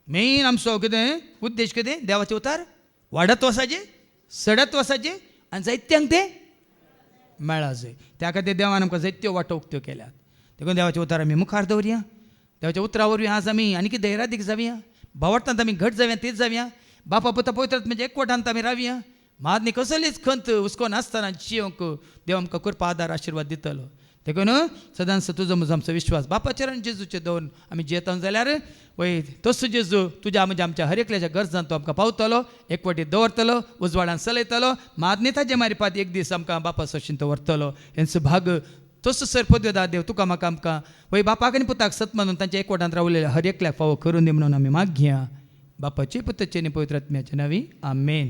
मेन आमचो कितें उद्देश कितें देवाचे उतार वाडत वसाचे सडत वसाचे आनी जायत्यांक ते मेळा जाय त्या खातीर देवान आमकां जायत्यो वाटो उक्त्यो केल्यात. देखून देवाचे उतार आमी मुखार दवरया. देवाच्या उतरा वरवीं आज आमी आनी कितें धैर्यादीक जावया भावार्थांत आमी घट जावया तीच जावया बापा पुता पवित्र म्हणजे एकवटांत आमी रावया. मादनी कसलीच खंत हुस्को नासतना जियोंक देव आमकां कृपा आदार आशिर्वाद दितलो. देखून सदांच तुजो म्हजो आमचो विश्वास बापाचेर आनी जेजूचे दवरून आमी जियेता जाल्यार वय तसो जेजू तुज्या म्हणजे आमच्या हर एकल्याच्या गरजांत तो आमकां पावतलो एकवटीत दवरतलो उजवाडान चलयतलो मादनी ताजे मारिपात एक दीस आमकां बापा सशीन तो व्हरतलो. हेंचो भाग तसो सरपद्वेदा देव तुका म्हाका आमकां वय बापाक आनी पुताक सत मानून तांच्या एकवटांत रावलेल्या हर एकल्याक फावो करून दी म्हणून आमी मागया बापाचे पुताचे आनी पवित्र आत्म्याचे नांवी आमेन.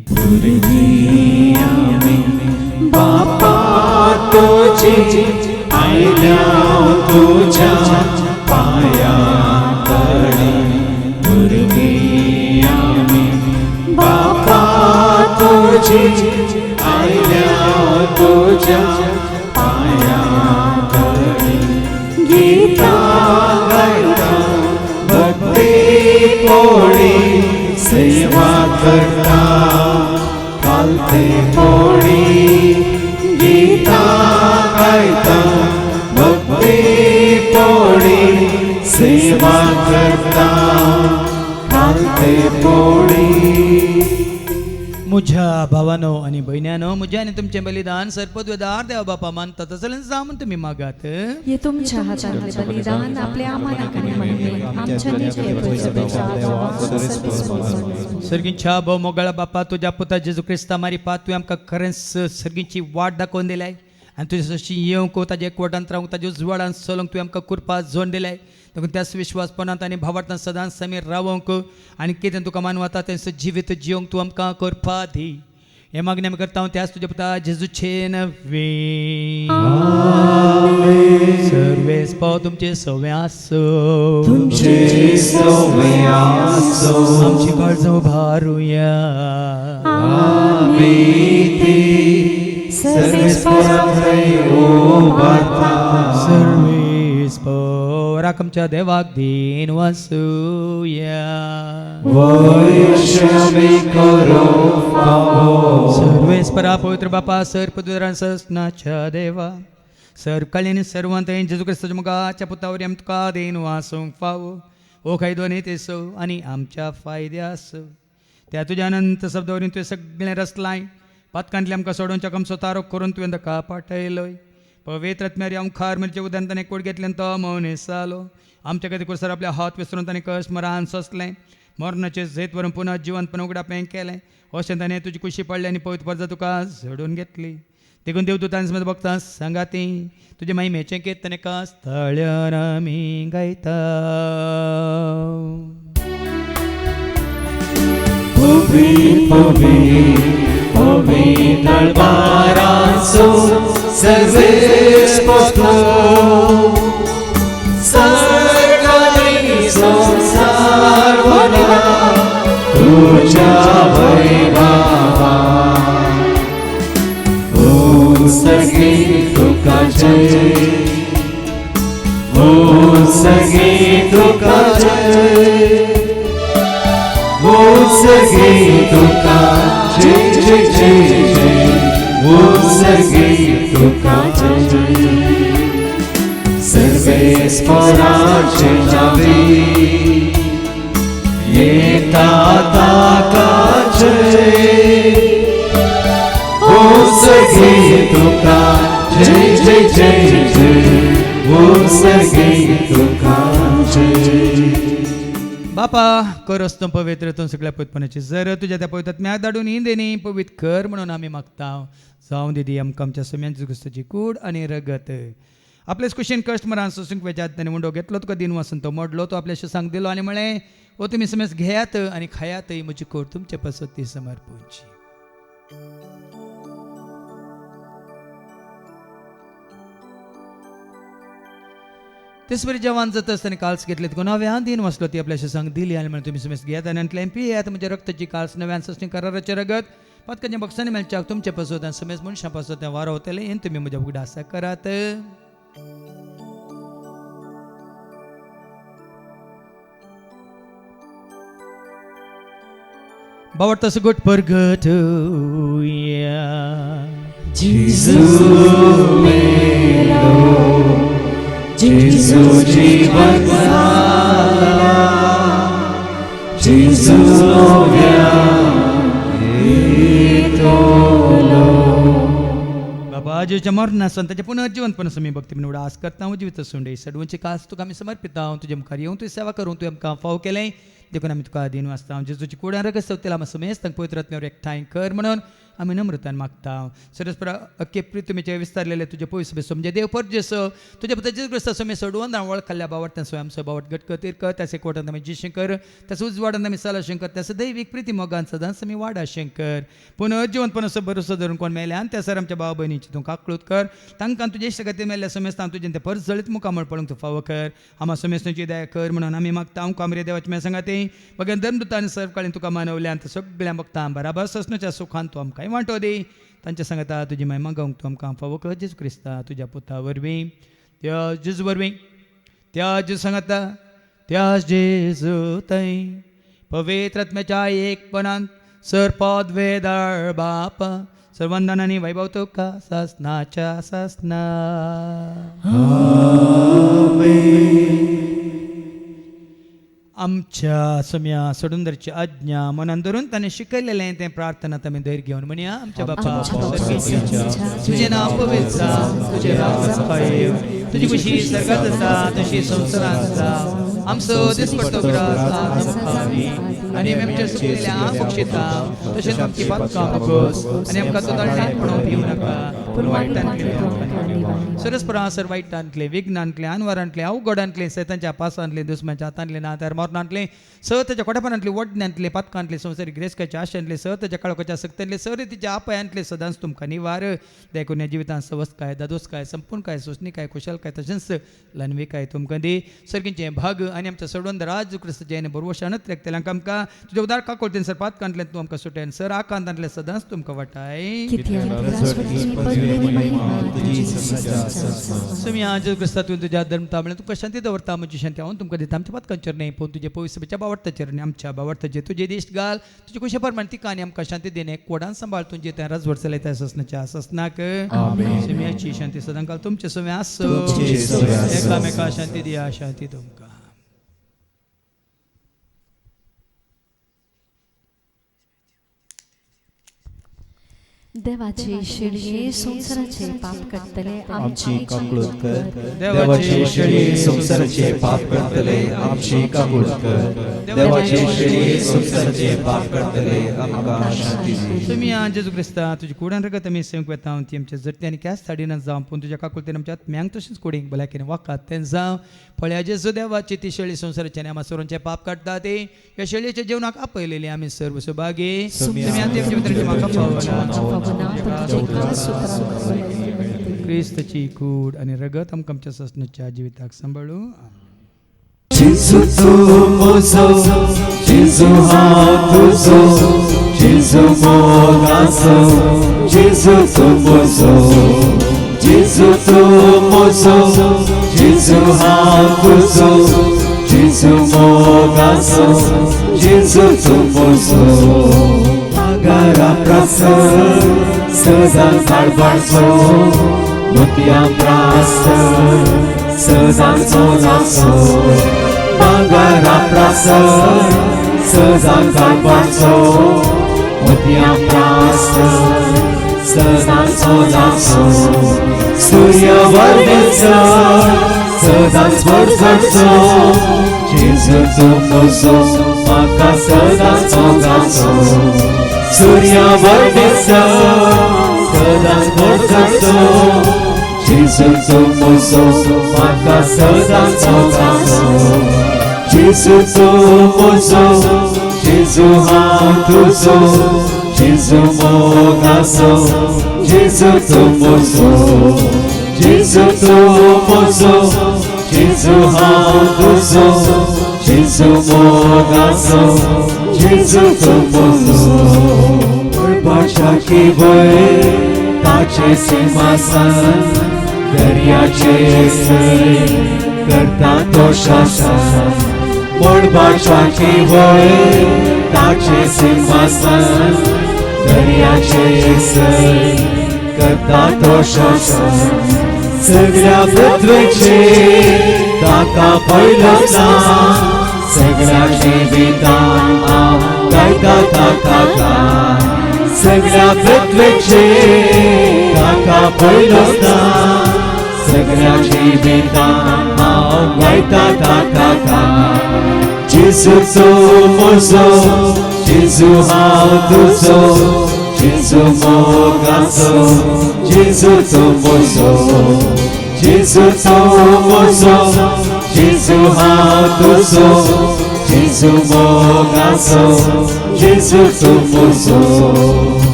बापा तुझी आयल्या तुझ्या पाया तळी भुरगी आमी. बापा तुझी आयल्या तुझ्या पाया तळी गीता गायता भक्ती पोळी सेवा करता कालते पोळी गीता गायता भक्ती पोळी सेवा करता कालते पोळी. म्हज्या भावानो आनी भयण्यानो म्हजें आनी तुमचें बलिदान सरपद्वेदार देवा बापा मानता तसलें जा म्हण तुमी मागात. हे तुमच्या हातातले बलिदान आपल्या आम्हाला महिमे आमच्या सर्गींच्या भोव मोगळा बापा तुज्या पुता जेजू क्रिस्ता मारी पात तुवें आमकां खरेंच सर्गींची वाट दाखोवन दिल्याय आनी तुजे जशी येवंक ताजे एकवटांत रावंक ताजे उजवाडान चलोवंक तुवें आमकां कृपा जोड दिल्याय. देखून त्याच विश्वासपणांत आनी भावार्थांत सदांच समीर रावंक आनी कितें तुका मानवता तेंचो जिवीत जियोंक तूं आमकां करपा दी. हे मागणी आमी करता त्याच तुजे पुता जेजूचे नवे. सर्वेस पाव तुमचे सवे आसो तुमचे सवे आसो आमची काळज उभारुया. सर्वेस सर्वेस पराक आमच्या देवाक दिन वासुया. सर्वेस परा पवित्र बापा सर्पद्वेदान सस्नाच्या देवा सर्व कळ्यांनी सर्वांत जेजू क्रिस्ताच्या मुखाच्या पुतावरी आमी तुका देन वासूंक फावो ओ खायदोनी तेसो आनी आमच्या फायद्यास त्या तुज्या अनंत शब्दावरीं तुवें सगळें रचलाय पातकांतले आमकां सोडोवच्या कमचो तारोक करून तुवें ताका पाठयलोय. पवित्र आत्म्यारी मुखार मिरचे उदान ताणें कोड घेतल्यान तो मौन जालो. आमच्या खातीर कुसर आपल्या हात विसरून ताणें कश्ट मरान सोंसलें मरणाचें झेत व्हरून पुना जिवंतपण उगडापें केलें. अशें ताणें तुजी कुशी पडली आनी पवित्र पर्जा तुका झडून घेतली. देखून देवदूतांच भक्तां सांगाती तुजे महिमेचें कीर्तन एका स्थळ्यार आमी गायता. दरबाराचो सर्वेस पोतो सर्गानी संसार भरला तुझ्या वैभवा. ओ सगळी तुका जय ओ सगळी तुका जय ओ सगळी तुका जय जय जय जय ओ सगळी तुका जय. सर्वेस पराचे नावे येता ताका जय ओ सगळी तुका जय जय जय जय ओ सगळी तुका जय. बापा कर असतो पवित्र तूं सगळ्या पवित्रपणाची जर तुझ्या त्या पवित्रात्म्याक धाडून ही देणी पवित्र कर म्हणून आमी मागता. जावं दिदी आमकां आमच्या सम्यांची क्रिस्ताची कूड आनी रगत आपलेच कुशीन कस्टमरान सोसूंक वेचात ताणें मुंडो घेतलो तुका दिन वासून तो मोडलो तो आपल्याशी सांग दिलो आनी म्हळें ओ तुमी समेज घेयात आनी खायात म्हजी कोर तुमचे पासत ती समर्पूंची. तेच बरी जेवण जात आसतना काल्स घेतले तुका नव्यान दिन वाचलो ती आपल्याशी सांग दिली आनी म्हळें तुमी समेज घेयात आनी आंतल्यान पियात म्हज्या रक्ताची काल्स नव्यान ससणी कराराचें रगत पातकांच्या बक्षांनी मेळच्याक तुमचे पासत आनी समेज मनशां पासत तें वारवतलें हें तुमी म्हज्या फुडें आसा करात. बावडता सुगोट परगट Jesu जीवन झाला, Jesu नव्या येतलो. बाबा जेच्या मरना संताच्या पुनर्जीवनपण समी भक्ती म्हणून आस करता हांव जिवीत सोंडे सडवूंची कास तुका आमी समर्पिता हांव तुजे मुखार येवन तुजी सेवा करूं तुवें आमकां फाव केलें देखून आमी तुका दिन वाचता हांव जेजूची कुड्यां रगत सवतेला आमी समेज तांकां पवित्र आत्म्यावर एकठांय कर म्हणून आमी नम्रतान मागता. सरस्परा अख्खे प्रितुमेचे विस्तारलेले तुजे पयस बेसो म्हणजे देव परजेसो तुजे पुत्र जेजू क्रिस्ता समेज सोडवून वळ खाल्ल्या बावट स्वयं आमचो बावट घट तीर कर त्याचे कोटांत आमी जिशें कर त्याचं उजवाडांत आमी साला शंकर त्याचं दैवीक प्रिती मोगान सदांच आमी वाडा शंकर पुनर्जीवनपण असो भरोसो धरून कोण मेले आनी त्या सर आमच्या भाव भयणीची तूं काकळूत कर तांकां तुजे इश्ट खातीर मेल्ल्या समेज हांव तुजें तें परस जळीत मुखामळ पळोवंक तूं फावो कर आमा समेज तुजी दया कर म्हणून आमी मागता हांव कामरे देवाची मे सांगाती बघेन धर्मदूत आनी सर्वकाळीन तुका मानवल्यान सगळ्या भक्तां बराबर ससणच्या सुखान तूं आमकांय वांटो दी तांच्या सांगता तुजी महिमा गावंक तूं आमकां फावो कर जेजू क्रिस्ता तुज्या पुता वरवीं त्या जेजू वरवीं त्या जेजू सांगता त्या जेजू थंय पवित्र आत्म्याच्या एकपणांत सरपद वेदाळ बाप सर्वंदानांनी वैभव तुका सासनाच्या सासना. आमच्या सम्या सोडूंदरची आज्ञा मनान धरून ताणें शिकयलेलें तें प्रार्थनात आमी धैर्य घेवन म्हणया आमच्या बापा तुजें नांव पवित्र जावं तुजें राज्य येवं तुजी कुशी सर्गात आसा तशी संवसारांत आसा आमचो दिसपट्टो ग्रास आज आमकां दी आनी आमी आमच्या सुकलेल्या बक्षिता तशेंच आमची पातकां बगोस आनी आमकां तो दंडांत पडोवंक दिवं नाका पूण वायटांतले सरस्परा सर वायटांतले विघ्नांतले अनवरांतले अवघडांतले सैतांच्या पासांतले दुस्मांच्या हातांतले नात्यार मरणांतले सहताच्या कोटापणांतले वडण्यांतले पातकांतले संवसारी ग्रेसकाच्या आशांतले सहताच्या काळोखाच्या सक्त्यांतले सरितीच्या आपयांतले सदांच तुमकां निवार देखून ह्या जिवितांत सवस्काय दादोसकाय संपूर्णकाय सोसणीकाय खुशालकाय तशेंच लनविकाय तुमकां दी सर्गींचे भाग आनी आमच्या सोडवंद राज क्रिस्त जयन बरोवशानच रेखतल्यांक आमकां तुज्या उदार काकोळतेन सर पातकांतले तूं आमकां सुटयन सर आकांतांतले सदांच तुमकां वाटाय सम्या जेजू क्रिस्ता तुवें तुज्या धर्मता म्हळ्यार तुका शांती दवरता म्हजी शांती हांव तुमकां दिता आमच्या पातकांचेर न्ही पूण तुजे पवित्र सभेच्या बावडताचेर न्ही आमच्या बावडताचेर तुजे दिश्ट घाल तुजे कुशे प्रमाण तिका आनी आमकां शांती दिने कोडान सांबाळ तुजे तें राजवट चलयता ससनाच्या ससनाक सम्याची शांती सदां काल तुमचे समे आसो एकामेका शांती दिया शांती तुमकां. देवाची शिडी संसाराचे पाप करतले आमची काकूळ कर. देवाची शिडी संसाराचे पाप करतले आमची काकूळ कर. देवाची शिडी संसाराचे पाप करतले आमकां शांती दी. तुम्ही जेजू क्रिस्ता तुजी कुडान रगत आमी सेवंक वेता ती आमच्या जरती आनी क्यास थाडीन जावं पूण तुज्या काकुळतेन आमच्या आत्म्यांक तशेंच कुडींक भलायकेन वाकात तें जावं फळ्या जेजू देवाची ती शेळी संसाराचे आनी आमा सोरोंचे पाप काडटा ती ह्या शेळयेच्या जेवणाक आपयलेली आमी सर्व सुभागी तुमी आमच्या पवित्राची म्हाका पावना क्रिस्ताची कूड आनी रगत आमकां आमच्या ससनाच्या जिविताक सांबाळू. Jesu tu mozo, Jesu ha tuzo, Jesu mogaso, Jesu tu mozo, Jesu tu mozo, Jesu ha tuzo, Jesu mogaso, Jesu tu mozo. Agara prasar, sezan salvarso, mutia prasar, sezan sonaso. Magara prasar, sezan salvarso, mutia prasar, sezan sonaso. Surya varnesa, sezan svartso, Jesu tu mozo, maka sezan sonaso. Surya varnesa, sezan svartso, जेजूचो मोसो म्हाका सदांच मोगासो जेजूचो moso जेजू हांव तुजो जेजू मोगासो जेजूचो moso जेजूचो moso जेजू हांव तुजो जेजू मोगासो जेजूचो मोसो पळपाची वयर ताचे सिंहासन दर्याचे सर करता तो शासन पळपाची वयर ताचे सिंहासन दर्याचे सर करता तो शासन सगळ्या पृथ्वीचे ताका पयलो सगळ्या जिवितां हांव गायता ताका गाय सगळ्या पृथ्वीचे ताका पयलो सगळ्या जिवितां हांव गायता ताका गाय जेजूचो मोसो जेजू हांव तुजो जेजू मोगाचो जेजूचो मोसो जेजूचो मोसो जेजू हांव तुजो जेजू मोगाचो जेजूचो मोसो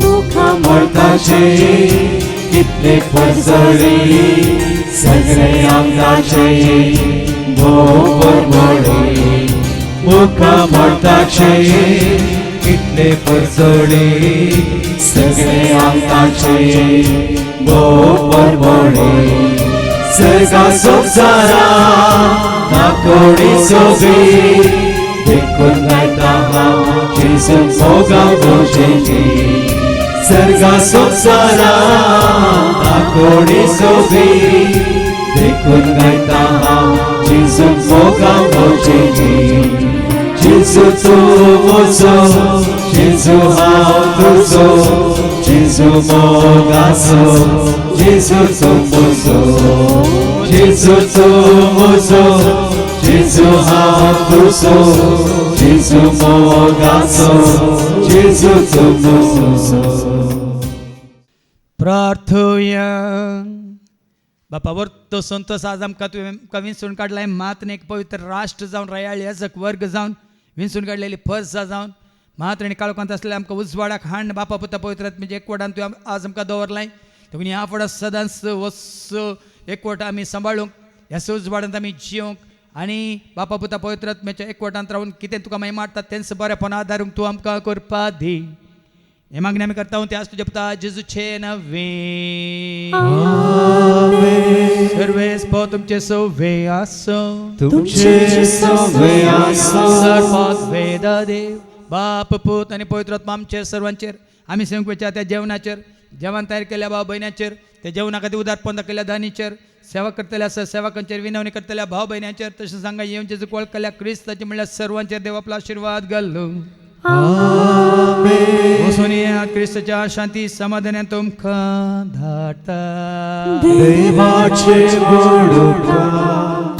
दुखा मरताचे कितले पडसळी सगळे आमदाचे भोव परमळी मुखा मरताचे कितले पडसळी सगळे आमदाचे भोव परमळी सर्गा संसारा नाकोडी सोबी देखून गायता हांव जेजू मोगा भोजेची सर्गा संसारा नाकोडी सोबी देखून गायता हांव जेजू मोगा भोजेची जेजूचो मोसो जेजू हांव तुजो जेजू मोगाचो जेजूचो मोसो जेजूचो मोसो जेजू हांव तुजो जेजू मोगाचो जेजूचो मोसो प्रार्थोया बापा वर्तो संतोष आज आमकां विंचून काडलाय मातन एक पवित्र राष्ट्र जावन रयाळ याजक वर्ग जावन विंचून काडलेली फर्जा जावन महात्रेणी काळोखांत असलेल्या आमकां उजवाडाक हाड बापा पुता पवित्र आत्म्याच्या एकवटान तुवें आज आमकां दवरलाय देखून ह्या फुडें सदांच वस एकवट आमी सांबाळूंक ह्या उजवाडांत आमी जिवंक आनी बापा पुता पवित्र आत्म्याच्या एकवटांत रावन कितें तुका मागीर मारता तेंच बरेपण आदारूंक तूं आमकां करपा दी हे मागणी आमी करता ते आज तुजे पुता जेजूचे नवे सर्वेस पो तुमचे सवे आसो तुमचे सवे आसो सर्वात वेद देव बाप पूत आनी पवित्र आत्मा आमचेर सर्वांचेर आमी संकवेच्या त्या जेवणाचेर जेवण तयार केल्या भाव भयणाचेर त्या जेवणा खातीर उदारपण दाखयल्या दानीचेर सेवा करतल्या सेवकांचेर विनवणी करतल्या भाव भयणाचेर तशें सांगा येवन जेजू कॉल केल्या क्रिस्ताचे म्हणल्यार सर्वांचेर देव आपलो आशिर्वाद घालूं आमेन क्रिस्ताच्या शांती समाधानान तुमकां धाडटा देवाचे गोड उपकार